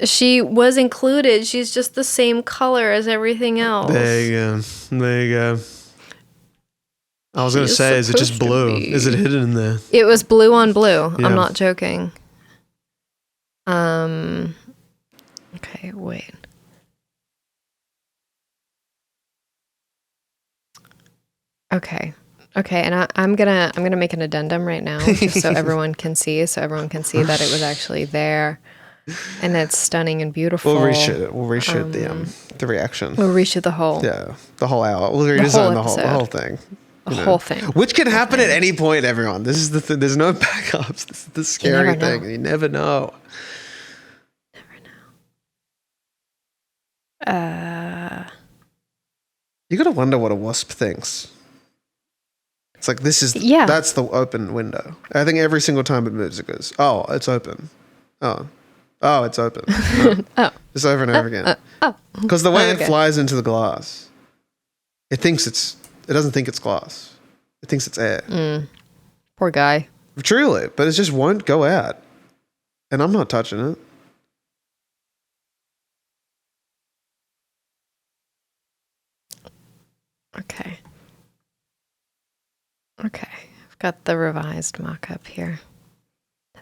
She was included. She's just the same color as everything else. There you go. I was going to say, is it just blue? Is it hidden in there? It was blue on blue. Yeah. I'm not joking. Okay, Okay, wait. Okay. Okay, and I'm gonna make an addendum right now just so everyone can see, that it was actually there, and it's stunning and beautiful. We'll reshoot it. We'll reshoot the reaction. We'll reshoot the whole The whole hour. We'll redesign the whole thing. The whole thing. Which can happen at any point, everyone. This is the thing. There's no backups. This is the scary thing. You never know. You gotta wonder what a wasp thinks. It's like that's the open window. I think every single time it moves, it goes, oh, it's open. Oh, it's open. Oh. Just over and over again. Because the way it flies into the glass, it doesn't think it's glass. It thinks it's air. Poor guy. Truly, but it just won't go out. And I'm not touching it. Okay. I've got the revised mock-up here.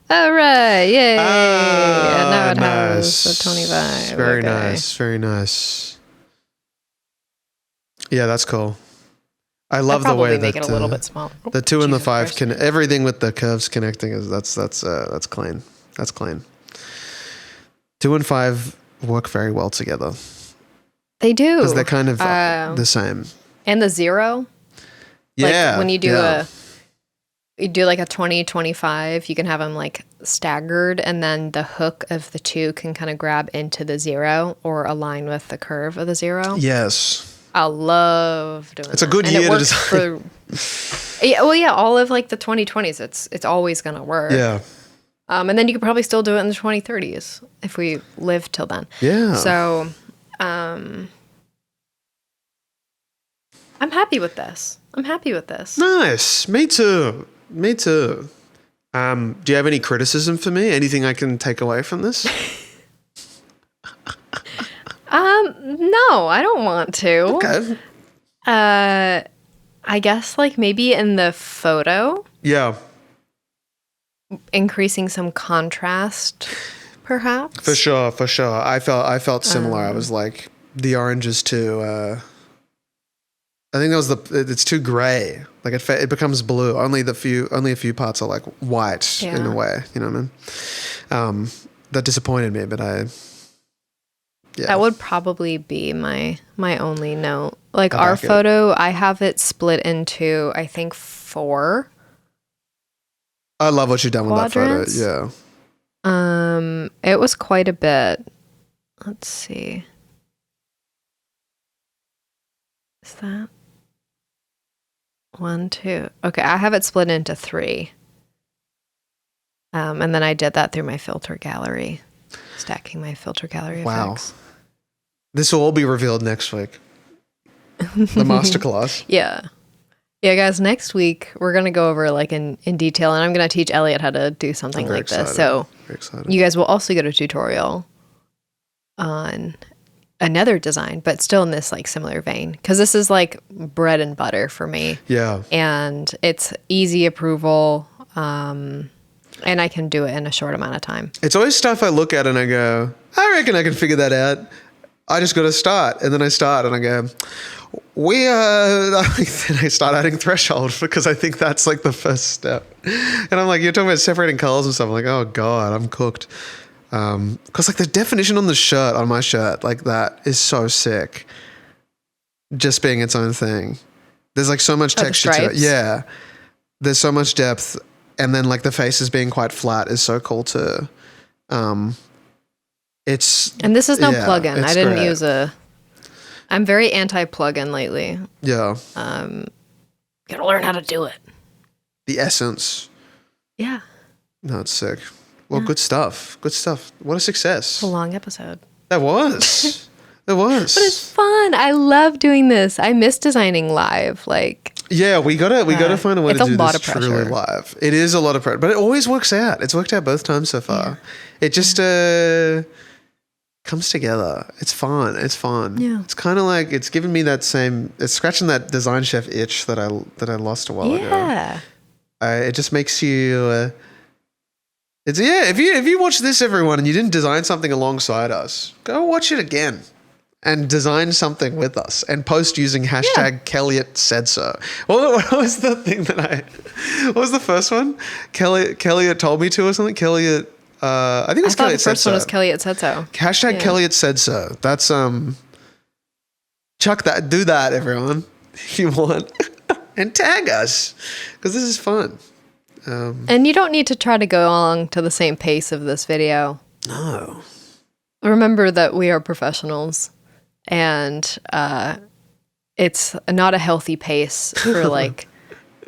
All right, yay! And now it has the 25. Very nice, very nice. Yeah, that's cool. I love the way that make it a little bit small. The 2 and the 5 can everything with the curves connecting is that's clean. That's clean. 2 and 5 work very well together. They do because they're kind of the same. And the 0. Yeah. Like when you do you do like a 20-25, you can have them like staggered, and then the hook of the 2 can kind of grab into the 0 or align with the curve of the 0. Yes. I love doing It's a good year to design. All of like the 2020s, it's always going to work. Yeah. And then you could probably still do it in the 2030s if we live till then. Yeah. So, I'm happy with this. Nice. Me too. Do you have any criticism for me? Anything I can take away from this? No, I don't want to. Okay. I guess like maybe in the photo. Yeah. Increasing some contrast, perhaps. For sure. I felt similar. I was like the oranges too. I think it's too gray. Like it becomes blue. Only a few parts are like white in a way. You know what I mean? That disappointed me, but that would probably be my only note. Like our photo, I have it split into I think 4. I love what you've done quadrants. With that photo. Yeah. It was quite a bit. Let's see. Is that 1, 2? Okay, I have it split into 3. And then I did that through my filter gallery, stacking my filter gallery effects. This will all be revealed next week. The masterclass. Yeah, guys. Next week we're gonna go over like in detail, and I'm gonna teach Elliot how to do something like this. So you guys will also get a tutorial on another design, but still in this like similar vein, because this is like bread and butter for me. Yeah, and it's easy approval, and I can do it in a short amount of time. It's always stuff I look at and I go, I reckon I can figure that out. I just got to start, and then I start and I go, then I start adding threshold, because I think that's like the first step. And I'm like, you're talking about separating colors and stuff. I'm like, oh God, I'm cooked. Because like the definition on the shirt, on my shirt, like that is so sick. Just being its own thing. There's like so much texture to it. Yeah. There's so much depth. And then like the faces being quite flat is so cool too. And this is no plugin. I didn't use I'm very anti-plugin lately. Yeah. Gotta learn how to do it. The essence. Yeah. No, it's sick. Well, good stuff. What a success. It's a long episode. That was. It was. But it's fun. I love doing this. I miss designing live. Like, yeah, we gotta find a way to do this truly live. It is a lot of pressure, but it always works out. It's worked out both times so far. Yeah. It just comes together. It's fun. Yeah. It's kind of like it's giving me that same. It's scratching that design chef itch that I lost a while ago. It just makes you. If you watch this, everyone, and you didn't design something alongside us, go watch it again and design something with us and post using hashtag kelliot said so. What was the thing what was the first one? Kelliot told me to or something? Kelliot, I think it was Kelliot said so. The first one was kelliot said so. Hashtag kelliot said so. That's, chuck that, do that, everyone, if you want. And tag us, because this is fun. And you don't need to try to go along to the same pace of this video. No. Remember that we are professionals, and it's not a healthy pace for like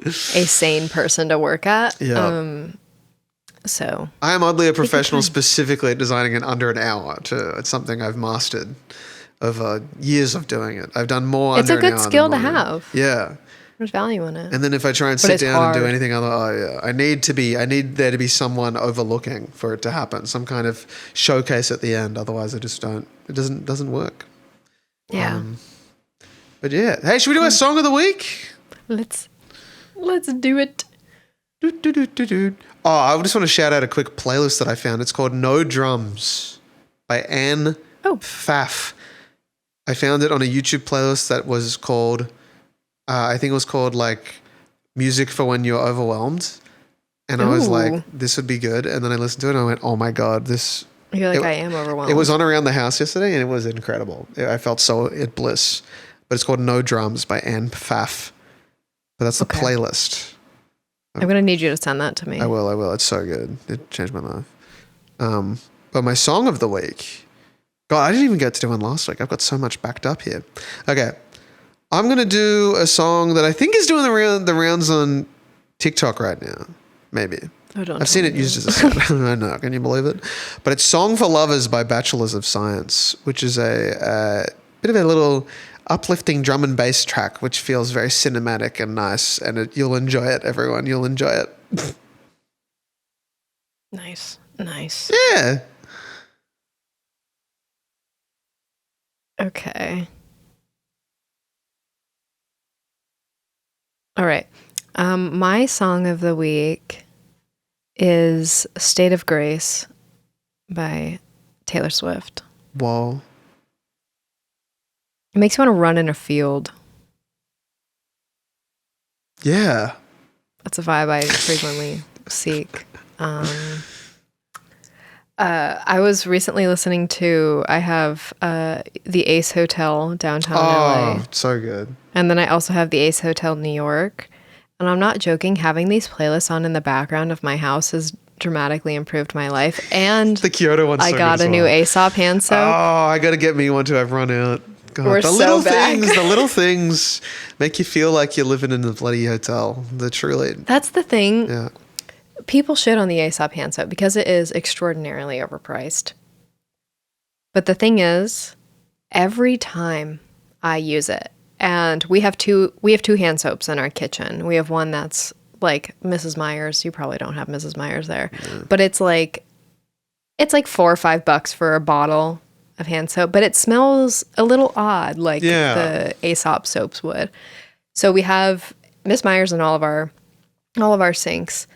a sane person to work at. Yeah. So I am oddly a professional specifically at designing in under an hour. It's something I've mastered over years of doing it. I've done more. It's under a an good hour skill to than more. have. Yeah. There's value in it. And then if I try and sit down hard. and do anything other, I need there to be someone overlooking for it to happen. Some kind of showcase at the end. Otherwise, it doesn't work. Yeah. But yeah. Hey, should we do our song of the week? Let's do it. Oh, I just want to shout out a quick playlist that I found. It's called No Drums by Anne Pfaff. I found it on a YouTube playlist that was called, I think it was called like Music for When You're Overwhelmed. And I was like, this would be good. And then I listened to it and I went, oh my God, You're like, I am overwhelmed. It was on around the house yesterday and it was incredible. I felt so at bliss. But it's called No Drums by Anne Pfaff. But that's the playlist. I'm going to need you to send that to me. I will. It's so good. It changed my life. But my song of the week, God, I didn't even get to do one last week. I've got so much backed up here. Okay. I'm going to do a song that I think is doing the rounds on TikTok right now. Maybe. I've seen it used as a sound. I know. Can you believe it? But it's Song for Lovers by Bachelors of Science, which is a bit of a little uplifting drum and bass track, which feels very cinematic and nice. And you'll enjoy it, everyone. You'll enjoy it. Nice. Yeah. Okay. All right. My song of the week is State of Grace by Taylor Swift. Whoa. It makes you want to run in a field. Yeah. That's a vibe I frequently seek. I was recently listening to, I have the Ace Hotel downtown LA. Oh, so good. And then I also have the Ace Hotel New York. And I'm not joking, having these playlists on in the background of my house has dramatically improved my life. And the Kyoto one's I got a new Aesop hand soap. Oh, I got to get me one too. I've run out. God, We're the little so back. the little things make you feel like you're living in the bloody hotel. The truly. That's the thing. Yeah. People shit on the Aesop hand soap because it is extraordinarily overpriced. But the thing is, every time I use it, and we have two hand soaps in our kitchen. We have one that's like Mrs. Meyer's. You probably don't have Mrs. Meyer's there, but it's like $4 or $5 for a bottle of hand soap, but it smells a little odd, like the Aesop soaps would. So we have Miss Meyer's in all of our sinks,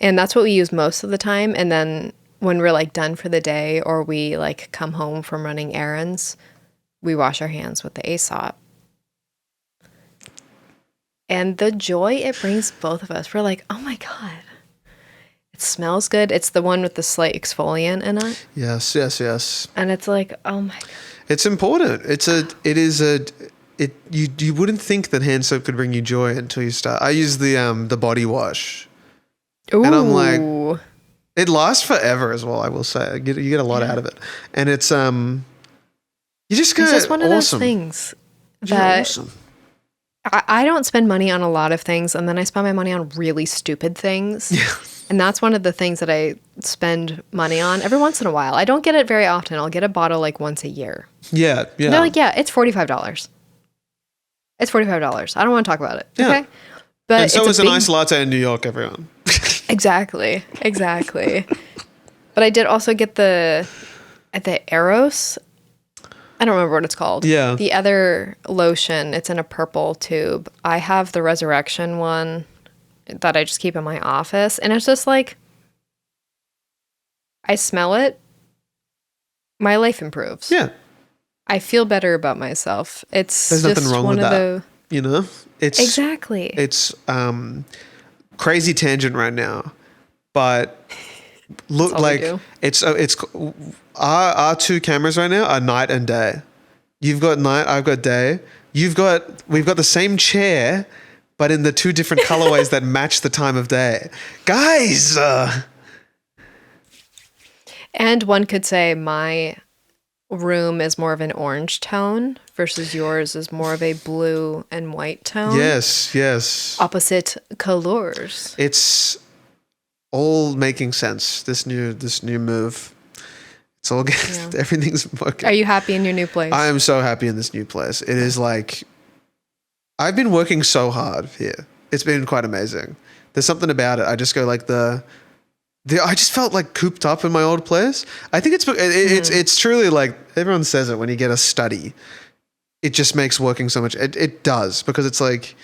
and that's what we use most of the time. And then when we're like done for the day, or we like come home from running errands, we wash our hands with the Aesop. And the joy it brings both of us, we're like, oh my God, it smells good. It's the one with the slight exfoliant in it. Yes. And it's like, oh my God. It's important. You wouldn't think that hand soap could bring you joy until you start. I use the body wash. Ooh. And I'm like, it lasts forever as well, I will say. You get a lot out of it. And it's you just go, it's just one of those awesome. things that awesome. I don't spend money on a lot of things, and then I spend my money on really stupid things. Yeah. And that's one of the things that I spend money on every once in a while. I don't get it very often. I'll get a bottle like once a year. Yeah. And they're like, yeah, it's $45. It's $45. I don't want to talk about it. Yeah. Okay. But and so is a nice latte in New York, everyone. Exactly. But I did also get the Eros. I don't remember what it's called. Yeah. The other lotion, it's in a purple tube. I have the Resurrection one that I just keep in my office. And it's just like, I smell it, my life improves. Yeah. I feel better about myself. It's There's just nothing wrong one with of that. the You know? It's exactly. It's crazy tangent right now. But look, like it's our two cameras right now are night and day. You've got night, I've got day. We've got the same chair, but in the two different colorways that match the time of day. Guys! And one could say my room is more of an orange tone versus yours is more of a blue and white tone. Yes. Opposite colors. It's all making sense. This new move. It's all everything's working. Are you happy in your new place? I am so happy in this new place. It is like I've been working so hard here. It's been quite amazing. There's something about it. I just go like I just felt like cooped up in my old place. I think it's truly like everyone says it when you get a study. It just makes working so much. It does because it's like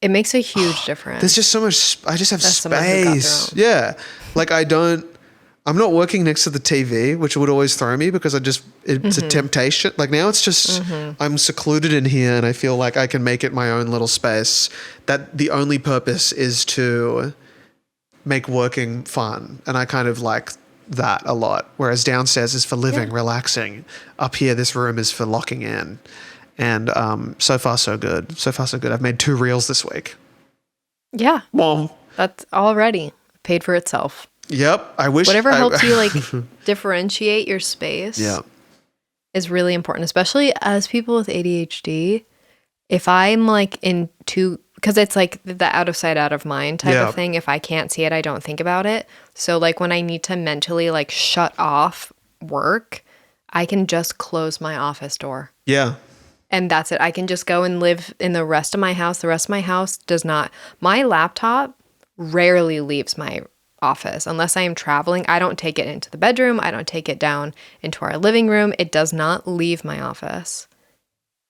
it makes a huge difference. There's just so much. I just have space. Yeah, like I'm not working next to the TV, which would always throw me because it's a temptation. Like now it's just, I'm secluded in here and I feel like I can make it my own little space that the only purpose is to make working fun. And I kind of like that a lot. Whereas downstairs is for living, relaxing. Up here, this room is for locking in. And so far, so good. So far, so good. I've made 2 reels this week. Yeah. Well, that's already paid for itself. Yep. I wish whatever helps you like differentiate your space is really important, especially as people with ADHD. If I'm like because it's like the out of sight, out of mind type of thing. If I can't see it, I don't think about it. So like when I need to mentally like shut off work, I can just close my office door. Yeah. And that's it. I can just go and live in the rest of my house. The rest of my house does not. My laptop rarely leaves my office unless I am traveling. I don't take it into the bedroom. I don't take it down into our living room. It does not leave my office.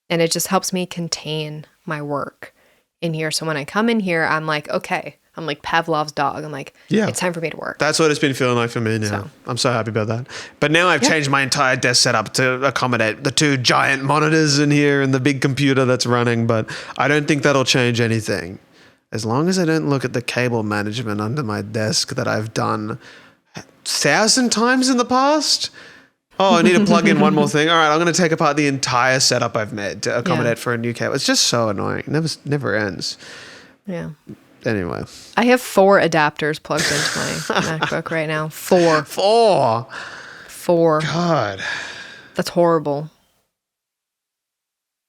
And it just helps me contain my work in here. So when I come in here, I'm like, okay. I'm like Pavlov's dog. I'm like, it's time for me to work. That's what it's been feeling like for me now. So. I'm so happy about that. But now I've changed my entire desk setup to accommodate the 2 giant monitors in here and the big computer that's running. But I don't think that'll change anything. As long as I don't look at the cable management under my desk that I've done 1,000 times in the past. Oh, I need to plug in one more thing. All right, I'm going to take apart the entire setup I've made to accommodate for a new cable. It's just so annoying. It never ends. Yeah. Anyway. I have 4 adapters plugged into my MacBook right now. 4. 4. God. That's horrible.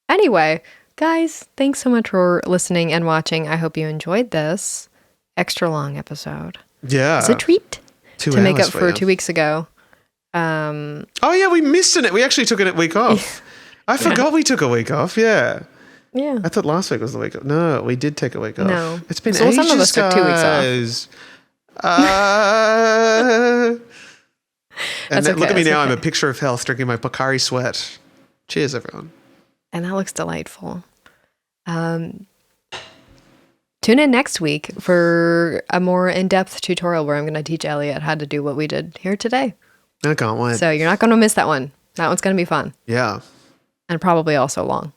Anyway, guys, thanks so much for listening and watching. I hope you enjoyed this extra long episode. Yeah. It's a treat 2 to hours make up for 2 weeks ago. Oh, yeah, we missed it. We actually took a week off. I forgot we took a week off. Yeah. Yeah. I thought last week was the week off. No, we did take a week off. No. It's been so ages, some of us took 2 weeks off. And look at me now. I'm a picture of health drinking my Pocari Sweat. Cheers, everyone. And that looks delightful. Tune in next week for a more in-depth tutorial where I'm going to teach Elliot how to do what we did here today. I can't wait. So you're not going to miss that one. That one's going to be fun. Yeah. And probably also long.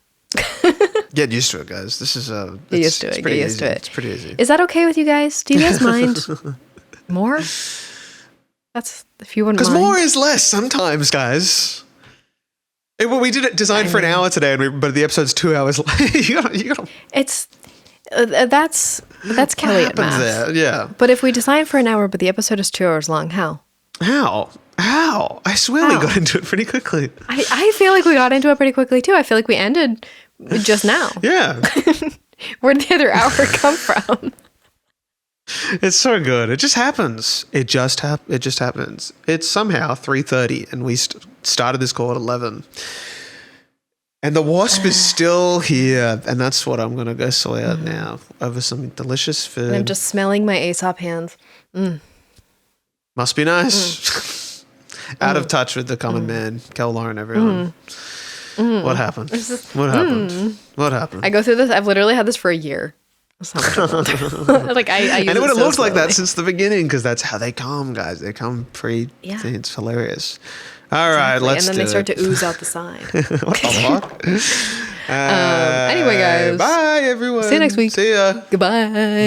Get used to it, guys. This is Get used to it. Get used to it. It's pretty easy. Is that okay with you guys? Do you guys mind more? That's if you wouldn't mind. Because more is less sometimes, guys. We did it designed for an hour today, but the episode's 2 hours late. you gotta. It's that's kelliot math. There? Yeah. But if we design for an hour, but the episode is 2 hours long, how? How? I swear we got into it pretty quickly. I feel like we got into it pretty quickly too. I feel like we ended just now. Yeah. Where'd the other hour come from? It's so good. It just happens. It just happens. It's somehow 3:30 and we started this call at 11. And the wasp is still here. And that's what I'm going to go soy out now over some delicious food. And I'm just smelling my Aesop hands. Must be nice. Out of touch with the common man. Kel Lauren, everyone. What happened? What happened? I go through this. I've literally had this for a year. That's not what I want. Like I use And it would have so looked like that slowly. since the beginning because that's how they come, guys. They come pre. Yeah. It's hilarious. All right, Exactly. let's And then do they start it. to ooze out the side. What the fuck? Anyway, guys. Bye, everyone. See you next week. See ya. Goodbye. Bye.